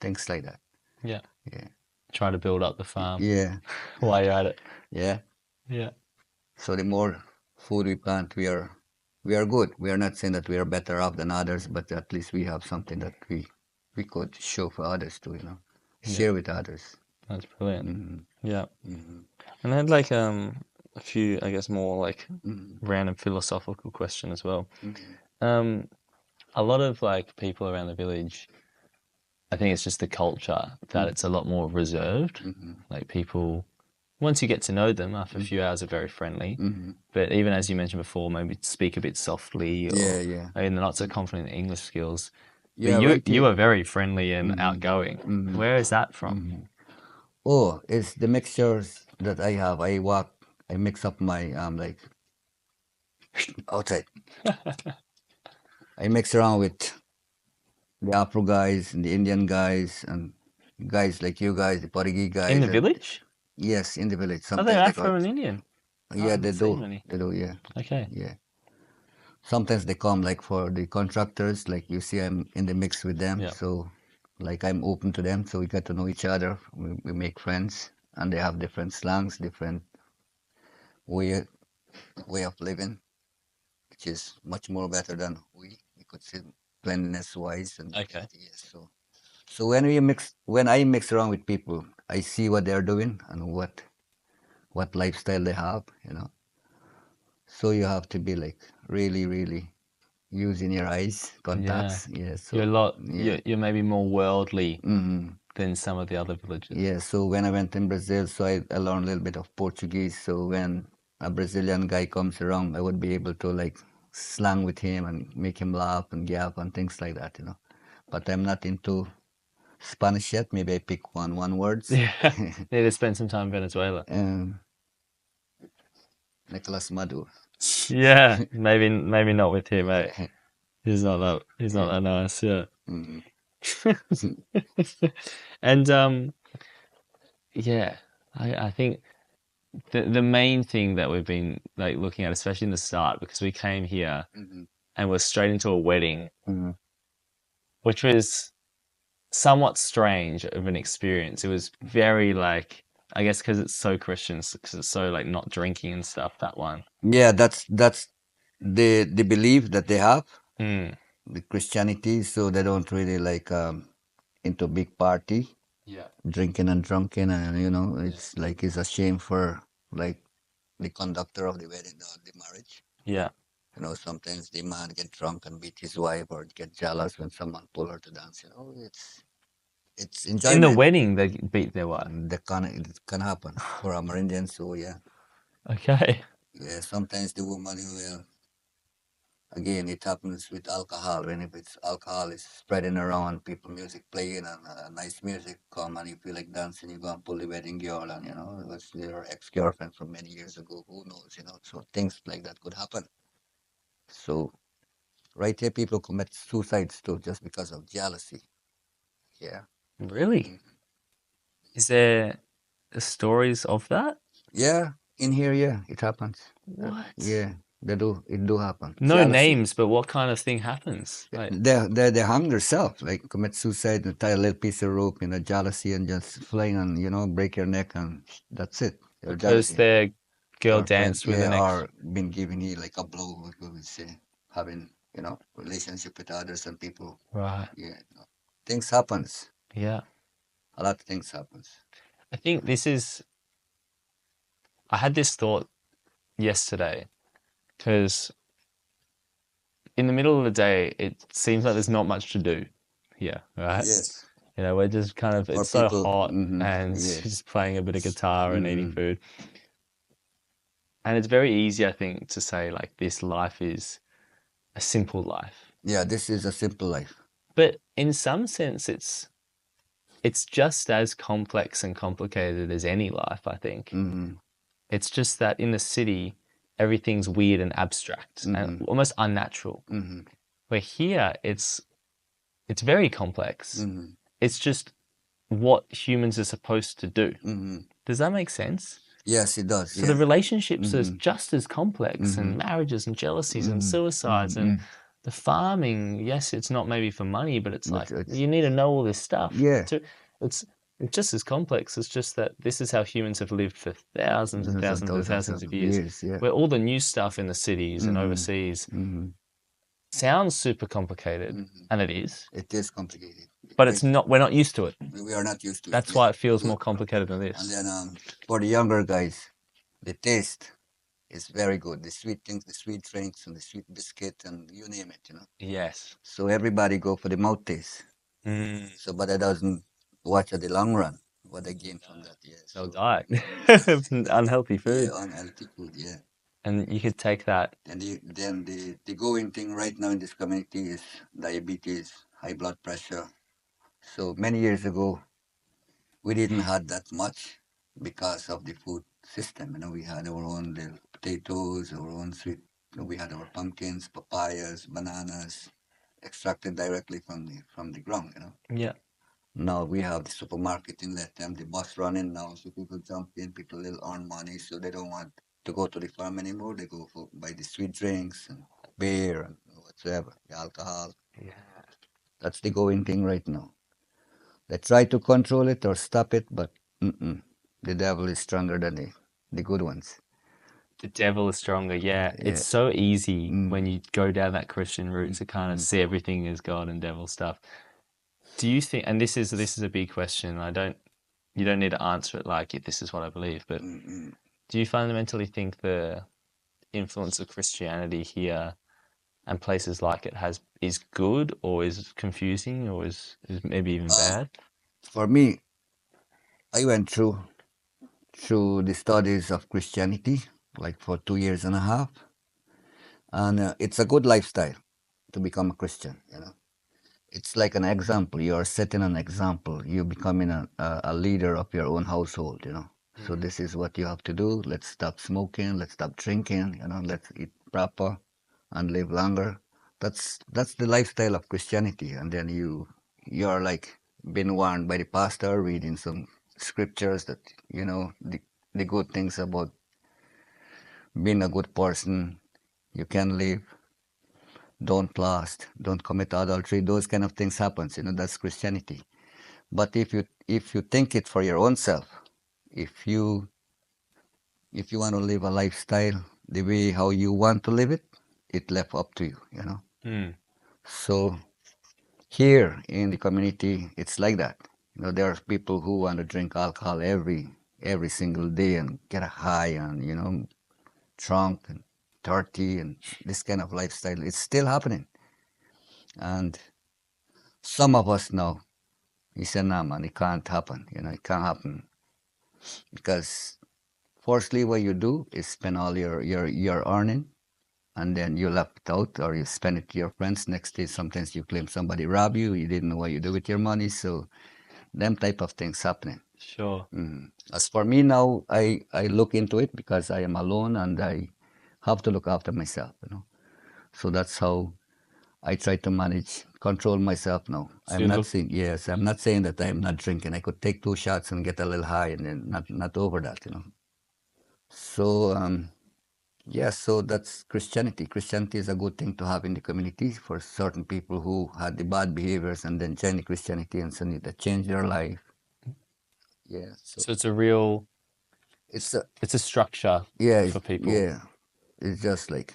things like that. Yeah. Yeah. Try to build up the farm. Yeah. While you're at it. Yeah. Yeah. So the more food we plant, we are good. We are not saying that we are better off than others, but at least we have something that we could show for others to, share with others. That's brilliant. Mm-hmm. Yeah. Mm-hmm. And I had like a few, I guess, more like Mm-hmm. random philosophical question as well. Mm-hmm. A lot of like people around the village, I think it's just the culture that it's a lot more reserved. Mm-hmm. Like people, once you get to know them, after a few hours, are very friendly. Mm-hmm. But even as you mentioned before, maybe speak a bit softly, or Yeah. maybe they're not so confident in English skills. Yeah, But right you here. are very friendly and outgoing. Where is that from? Oh, it's the mixtures that I have. I mix up my like outside. I mix around with the Afro guys and the Indian guys and guys like you guys, the Portuguese guys. In the village? Yes, in the village. Are they Sometimes they Afro come. and Indian? Yeah, they do. Many. They do. Yeah. Okay. Yeah. Sometimes they come like for the contractors. Like you see, I'm in the mix with them. Yeah. So, like I'm open to them. So we get to know each other. We make friends, and they have different slangs, different way way of living, which is much more better than we could say cleanliness wise and Okay. yes. So when I mix around with people, I see what they're doing and what lifestyle they have, So you have to be like really, really using your eyes contacts. Yeah. So yeah. You're maybe more worldly Mm-hmm. than some of the other villages. Yeah. So when I went in Brazil, so I learned a little bit of Portuguese. So when a Brazilian guy comes around, I would be able to like slang with him and make him laugh and gap and things like that, But I'm not into Spanish yet. Maybe I pick one words. Yeah. Need to spend some time in Venezuela. Nicolas Maduro. Yeah. Maybe not with him, mate. He's not that nice, yeah. And yeah, I think the main thing that we've been like looking at, especially in the start, because we came here and we're straight into a wedding, which was somewhat strange of an experience. It was very like, I guess because it's so Christian, because it's so like not drinking and stuff, that one. Yeah, that's the belief that they have, Mm. the Christianity, so they don't really like into big party, drinking and drunken, and it's like it's a shame for like the conductor of the wedding or the marriage. Yeah. Sometimes the man get drunk and beat his wife or get jealous when someone pull her to dance. It's enjoyment. In the wedding, they beat their wife. It can happen for Amerindians, so yeah. Okay. Yeah, sometimes the woman who again, it happens with alcohol. When if it's alcohol is spreading around, people music playing and nice music come and you feel like dancing, you go and pull the wedding girl and it was your ex-girlfriend from many years ago. Who knows? So things like that could happen. So right here, people commit suicides too just because of jealousy. Yeah. Really? Is there stories of that? Yeah, in here, yeah, it happens. What? Yeah, it do happen. No Jealousy. names, but what kind of thing happens? Like, They hang themselves, like commit suicide and tie a little piece of rope, jealousy and just fling and break your neck and that's it. because their girl Or friend, danced with the next. or been giving you like a blow, what we would say, having relationship with others and people. Right. Yeah, things happens. Yeah. A lot of things happens. I think I had this thought yesterday because in the middle of the day, it seems like there's not much to do here, right? Yes. We're just kind of, it's so hot and yeah. just playing a bit of guitar and eating food. And it's very easy, I think, to say like this life is a simple life. Yeah, this is a simple life. But in some sense, it's just as complex and complicated as any life, I think. It's just that in the city, everything's weird and abstract and almost unnatural. Where here, it's very complex. It's just what humans are supposed to do. Does that make sense? Yes, it does. So the relationships are just as complex, and marriages and jealousies and suicides and the farming. Yes, it's not maybe for money, but it's like you need to know all this stuff. Yeah. It's just as complex. It's just that this is how humans have lived for thousands and thousands of years. Yeah. Where all the new stuff in the cities and overseas sounds super complicated, and it is. It is complicated. But it's not. We're not used to it. We are not used to it. That's why it feels more complicated than this. And then for the younger guys, the taste is very good. The sweet things, the sweet drinks, and the sweet biscuit, and you name it, Yes. So everybody go for the mouth taste. So, but that doesn't watch at the long run what they gain from that. Yes. They'll die. Unhealthy food. Yeah, unhealthy food. Yeah. And you could take that. And then the going thing right now in this community is diabetes, high blood pressure. So many years ago, we didn't have that much because of the food system. We had our own little potatoes, our own sweet. We had our pumpkins, papayas, bananas, extracted directly from the ground. Yeah. Now we have the supermarket and let them the bus running now, so people jump in, people will earn money, so they don't want to go to the farm anymore. They go for buy the sweet drinks and beer and whatsoever, the alcohol. Yeah. That's the going thing right now. They try to control it or stop it, but the devil is stronger than the good ones. The devil is stronger, yeah. It's so easy when you go down that Christian route to kind of see everything as God and devil stuff. Do you think, and this is a big question, you don't need to answer it like this is what I believe, but do you fundamentally think the influence of Christianity here and places like it is good, or is confusing, or is maybe even bad? For me, I went through the studies of Christianity like for 2 years and a half, and it's a good lifestyle to become a Christian. It's like an example. You are setting an example. You're becoming a leader of your own household. So this is what you have to do. Let's stop smoking. Let's stop drinking. Let's eat proper and live longer. That's the lifestyle of Christianity. And then you're like been warned by the pastor, reading some scriptures that the good things about being a good person. You can live. Don't lust, don't commit adultery. Those kind of things happens. That's Christianity. But if you think it for your own self, if you want to live a lifestyle the way how you want to live it, it left up to you. So here in the community, it's like that. There are people who want to drink alcohol every single day and get a high and drunk and dirty, and this kind of lifestyle. It's still happening. And some of us know, he said, "No, man, it can't happen. It can't happen because, firstly, what you do is spend all your earning, and then you left out, or you spend it to your friends. Next day, sometimes you claim somebody robbed you. You didn't know what you do with your money. So, them type of things happening. Sure. As for me now, I look into it because I am alone and I have to look after myself. So that's how I try to control myself now. So I'm not saying that I'm not drinking. I could take 2 shots and get a little high, and then not over that. So so that's Christianity. Christianity is a good thing to have in the community for certain people who had the bad behaviors and then join Christianity and suddenly they change their life. Yeah. So it's a real. It's a structure. For people. Yeah. It's just like,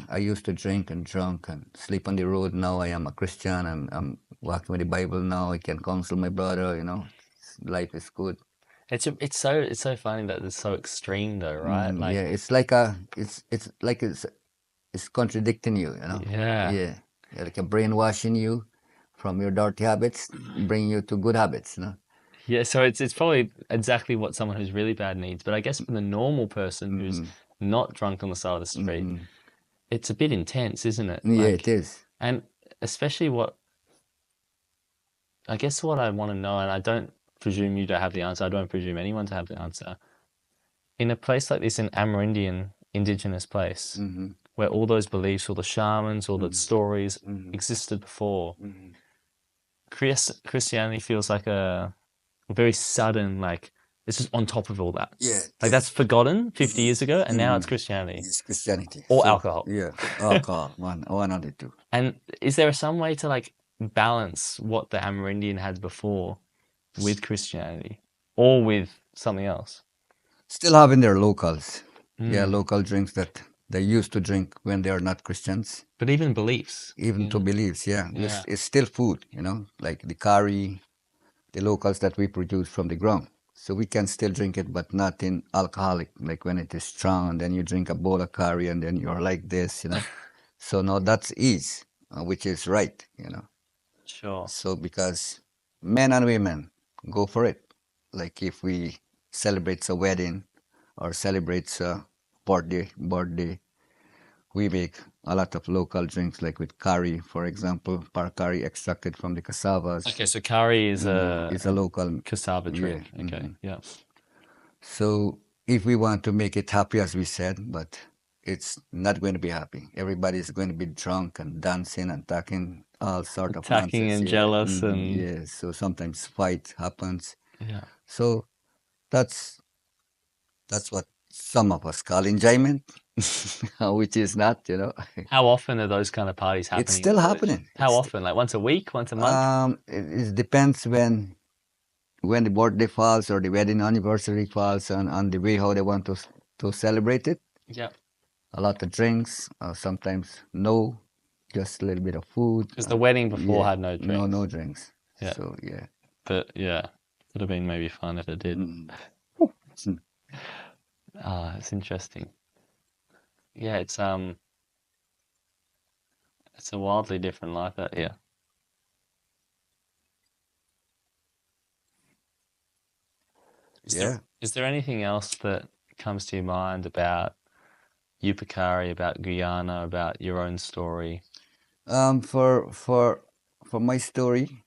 I used to drink and drunk and sleep on the road. Now I am a Christian. I'm walking with the Bible now. I can counsel my brother. Life is good. It's so funny that it's so extreme though, right? It's like it's contradicting you. Yeah, like a brainwashing you from your dirty habits, bring you to good habits. Yeah, so it's probably exactly what someone who's really bad needs. But I guess for the normal person who's not drunk on the side of the street, it's a bit intense, isn't it? Yeah, it is. And especially what I want to know, and I don't presume you to have the answer, I don't presume anyone to have the answer. In a place like this, an Amerindian indigenous place, where all those beliefs, all the shamans, all the stories existed before. Christianity feels like a very sudden, like it's just on top of all that. Yeah. Like that's forgotten 50 years ago, and now it's Christianity. It's Christianity. Or alcohol. Yeah, alcohol, one of the two. And is there some way to like balance what the Amerindian had before with Christianity or with something else? Still having their locals. Yeah, local drinks that they used to drink when they are not Christians. But even beliefs. Even to beliefs, yeah. It's still food, you know, like the curry, the locals that we produce from the ground. So we can still drink it, but not in alcoholic, like when it is strong, and then you drink a bowl of curry and then you're like this, you know. So no, that's ease, which is right, you know. Sure. So because men and women go for it. Like if we celebrate a wedding or celebrate a birthday, we make a lot of local drinks, like with curry, for example, par curry extracted from the cassavas. Okay, so curry is It's a local cassava drink. Yeah. Okay, yeah. So if we want to make it happy, as we said, but it's not going to be happy. Everybody's going to be drunk and dancing and talking all sort of Attacking nonsense. and jealous and yeah. So sometimes fight happens. yeah. So that's what some of us call enjoyment, which is not, you know. How often are those kind of parties happening? It's still happening. How often? Like once a week, once a month? It depends when the birthday falls or the wedding anniversary falls, and on the way how they want to celebrate it. Yeah. A lot of drinks, sometimes no, just a little bit of food. Because the wedding before had no drinks. No drinks. Yeah. So yeah. But yeah, would have been maybe fun if it did. It's interesting. Yeah, it's a wildly different life out here. Is there anything else that comes to your mind about Yupukari, about Guyana, about your own story? For my story,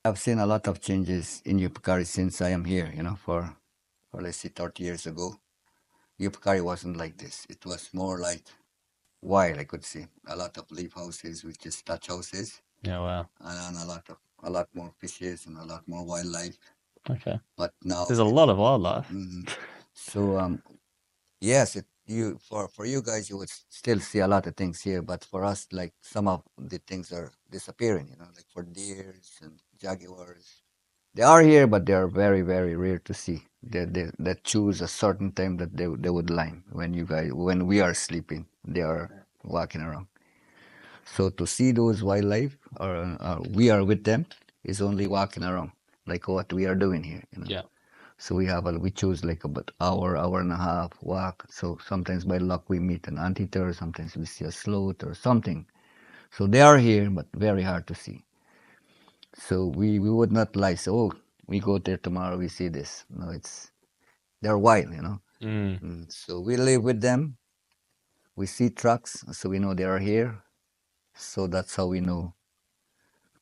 I've seen a lot of changes in Yupukari since I am here. You know, for let's say 30 years ago, Yupukari wasn't like this. It was more like wild, I could say. A lot of leaf houses, which is thatch houses. Yeah, wow. And a lot more fishes and a lot more wildlife. Okay. But now there's a lot of wildlife. So yes, for you guys, you would still see a lot of things here, but for us, like some of the things are disappearing. You know, like for deers and jaguars, they are here, but they are very, very rare to see. They choose a certain time that they would line when we are sleeping. They are walking around. So to see those wildlife, or we are with them, is only walking around, like what we are doing here. You know? Yeah. So we choose like about hour and a half walk. So sometimes by luck we meet an anteater, sometimes we see a sloth or something. So they are here, but very hard to see. So we would not lie. So we go there tomorrow, we see this. No, they're wild, you know. So we live with them. We see trucks, so we know they are here. So that's how we know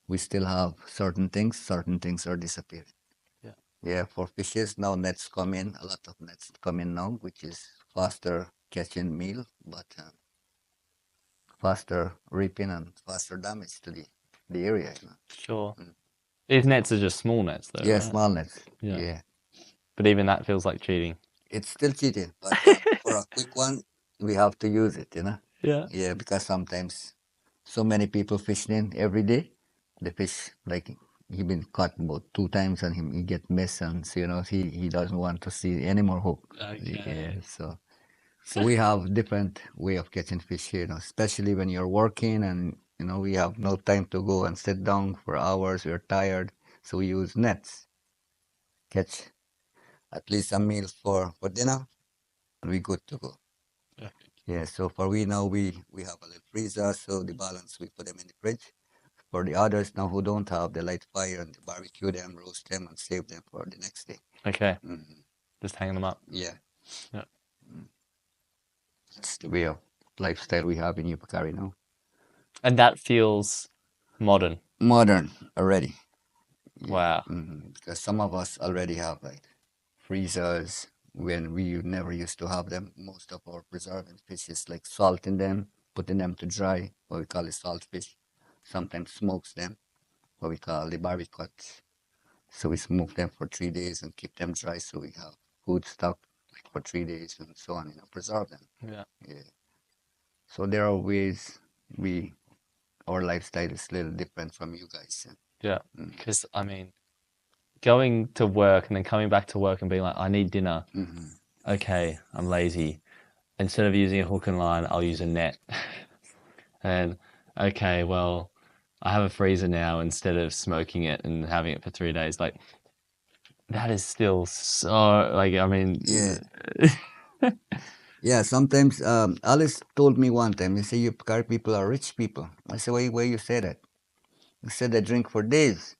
we still have certain things are disappearing. Yeah, for fishes now nets come in, a lot of nets come in now, which is faster catching meal, but faster reaping and faster damage to the area. You know? Sure. These nets are just small nets, though. Yeah, right? small nets. Yeah. But even that feels like cheating. It's still cheating, but for a quick one, we have to use it, you know? Yeah. Yeah, because sometimes so many people fishing every day, the fish, like, he been caught about 2 times and he get missed, and so, you know, he doesn't want to see any more hook. Okay. Yeah, so we have different way of catching fish here, you know, especially when you're working and, you know, we have no time to go and sit down for hours, we're tired, so we use nets. Catch at least a meal for dinner, and we good to go. Yeah, so for we now we have a little freezer, so the balance we put them in the fridge. For the others now who don't have, they light fire and they barbecue them, roast them, and save them for the next day. Okay. Just hanging them up. Yeah. Yeah. That's the way of lifestyle we have in Yupukari now. And that feels modern. Modern already. Wow. Because some of us already have like freezers, when we never used to have them. Most of our preserving fish is like salting them, putting them to dry, what we call it salt fish. Sometimes smokes them, what we call the barbecues. So we smoke them for 3 days and keep them dry so we have food stock like for 3 days and so on, preserve them. Yeah. Yeah. So there are ways our lifestyle is a little different from you guys. Yeah. Because, I mean, going to work and then coming back to work and being like, I need dinner. Mm-hmm. Okay, I'm lazy. Instead of using a hook and line, I'll use a net. And, okay, well, I have a freezer now instead of smoking it and having it for 3 days. Like, that is still so, like, I mean... Yeah. Yeah, sometimes Alice told me one time, you say Yupukari people are rich people. I said, why you say that? You said they drink for days,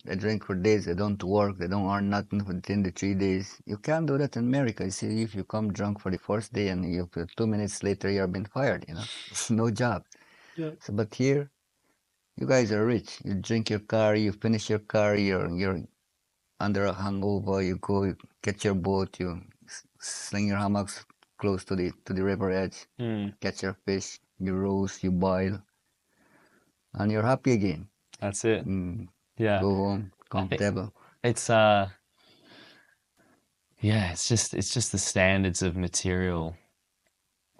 they drink for days, they don't work, they don't earn nothing within the 3 days. You can't do that in America. You see, if you come drunk for the first day and 2 minutes later you're being fired, no job. Yeah. So, but here, you guys are rich. You drink your curry, you finish your curry, you're under a hangover, you go you get your boat, you sling your hammocks close to the river edge, catch your fish, you roast, you boil, and you're happy again. That's it. Yeah. Go home, comfortable. It's yeah, it's just the standards of material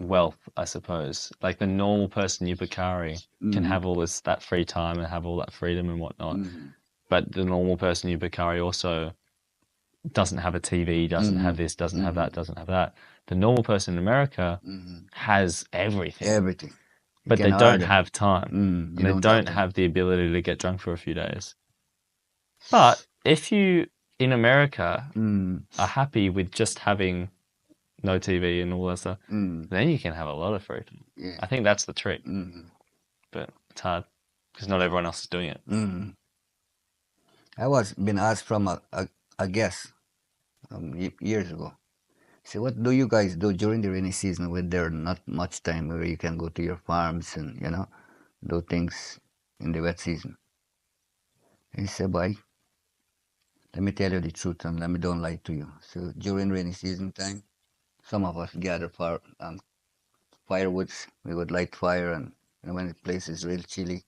wealth, I suppose. Like the normal person, Yupukari, can have all that free time and have all that freedom and whatnot. But the normal person, Yupukari, also doesn't have a TV, doesn't have this, doesn't have that, doesn't have that. The normal person in America has everything. Everything. But they don't have time. And they don't have the ability to get drunk for a few days. But if you, in America, are happy with just having no TV and all that stuff, then you can have a lot of freedom. Yeah. I think that's the trick. But it's hard because not everyone else is doing it. I was been asked from a guest years ago. So what do you guys do during the rainy season when there's not much time where you can go to your farms and, do things in the wet season? He said, boy, let me tell you the truth and let me don't lie to you. So during rainy season time, some of us gather for firewoods. We would light fire and when the place is real chilly,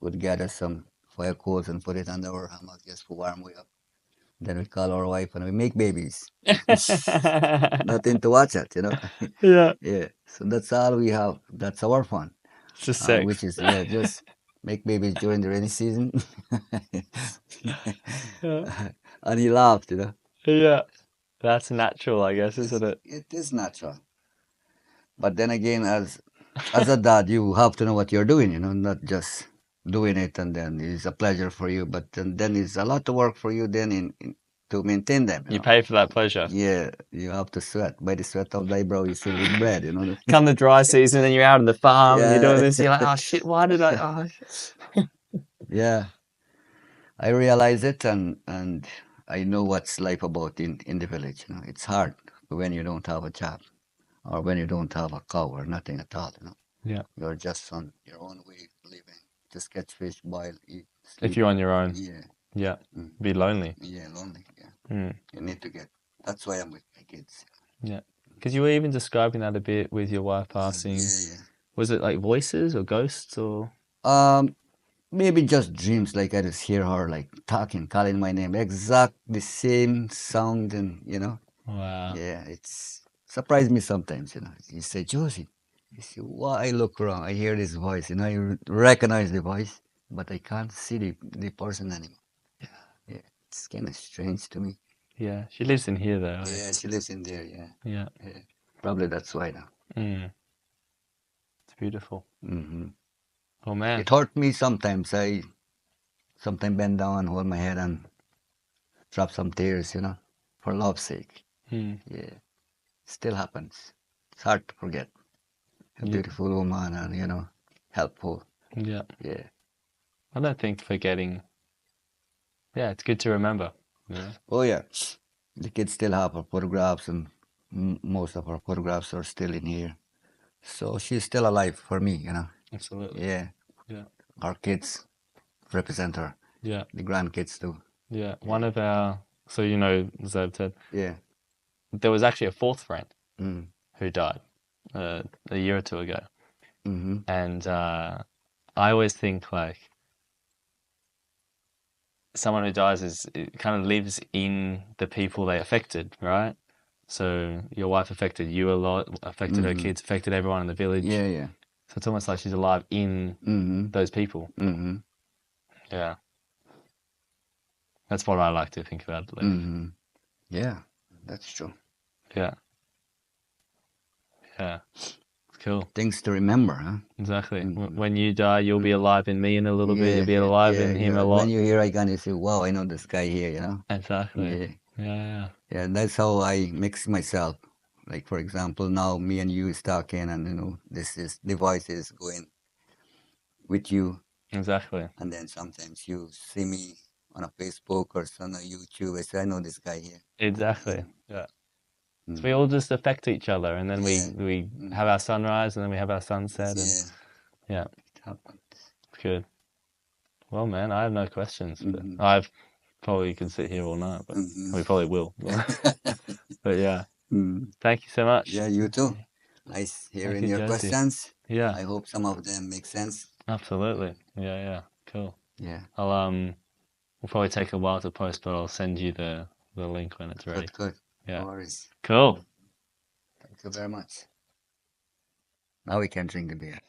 we'd gather some fire coals and put it under our hammock just for warm way up. Then we call our wife and we make babies. Nothing to watch it, Yeah. Yeah. So that's all we have. That's our fun. It's just sex. Which is, just make babies during the rainy season. And he laughed, Yeah. That's natural, I guess, isn't it? It is natural. But then again, as a dad, you have to know what you're doing, not just doing it and then it's a pleasure for you, but then it's a lot of work for you then to maintain them. You pay for that pleasure. Yeah, you have to sweat. By the sweat of thy brow, you shall eat bread, Come the dry season and you're out on the farm and you're doing this, and you're like, oh shit, why did I? Oh. Yeah, I realize it and I know what's life about in the village. It's hard when you don't have a job or when you don't have a cow or nothing at all. Yeah. You're just on your own way of living. Just catch fish, boil, eat, sleep. If you're on your own. Yeah. Yeah. Be lonely. Yeah, lonely. Yeah. You need to get. That's why I'm with my kids. Yeah. Because you were even describing that a bit with your wife passing. Yeah. Was it like voices or ghosts or? Maybe just dreams. Like I just hear her like talking, calling my name, exact the same sound, and Wow. Yeah, it's surprised me sometimes. You say Josie. You see, why I look around, I hear this voice, I recognize the voice, but I can't see the person anymore. Yeah, it's kind of strange to me. Yeah, she lives in here though. Yeah, she lives in there. Yeah. Probably that's why now. It's beautiful. Mm-hmm. Oh man, it hurt me sometimes. I sometimes bend down and hold my head and drop some tears, for love's sake. Yeah, still happens. It's hard to forget. A beautiful woman and helpful. Yeah. Yeah. I don't think forgetting. Yeah, it's good to remember. Oh yeah, the kids still have her photographs, and most of her photographs are still in here. So she's still alive for me, Absolutely. Yeah. Yeah. Our kids represent her. Yeah. The grandkids too. Yeah. One of our, so Zeb said. Yeah. there was actually a fourth friend who died a year or two ago. And I always think like someone who dies it kind of lives in the people they affected, right? So your wife affected you a lot, affected her kids, affected everyone in the village. Yeah, yeah. So it's almost like she's alive in those people. Yeah. That's what I like to think about, at least. Yeah, that's true. Yeah. Yeah. Cool. Things to remember, huh? Exactly. When you die, you'll be alive in me in a little bit. You'll be alive in him a lot. When you hear Icon, you say, wow, I know this guy here, you know? Exactly. Yeah. Yeah, that's how I mix myself. Like, for example, now me and you is talking and, you know, this device is going with you. Exactly. And then sometimes you see me on a Facebook or on a YouTube. I say, I know this guy here. Exactly. Yeah. So we all just affect each other, and then we have our sunrise, and then we have our sunset, and yeah, it happens. Good. Well, man, I have no questions. But I've probably could sit here all night, but we probably will. But yeah, thank you so much. Yeah, you too. Nice hearing your Josie. questions. Yeah, I hope some of them make sense. absolutely. Yeah, cool. Yeah. We'll probably take a while to post, but I'll send you the link when it's ready. Good. Yeah. No worries. Cool. Thank you very much. Now we can drink the beer.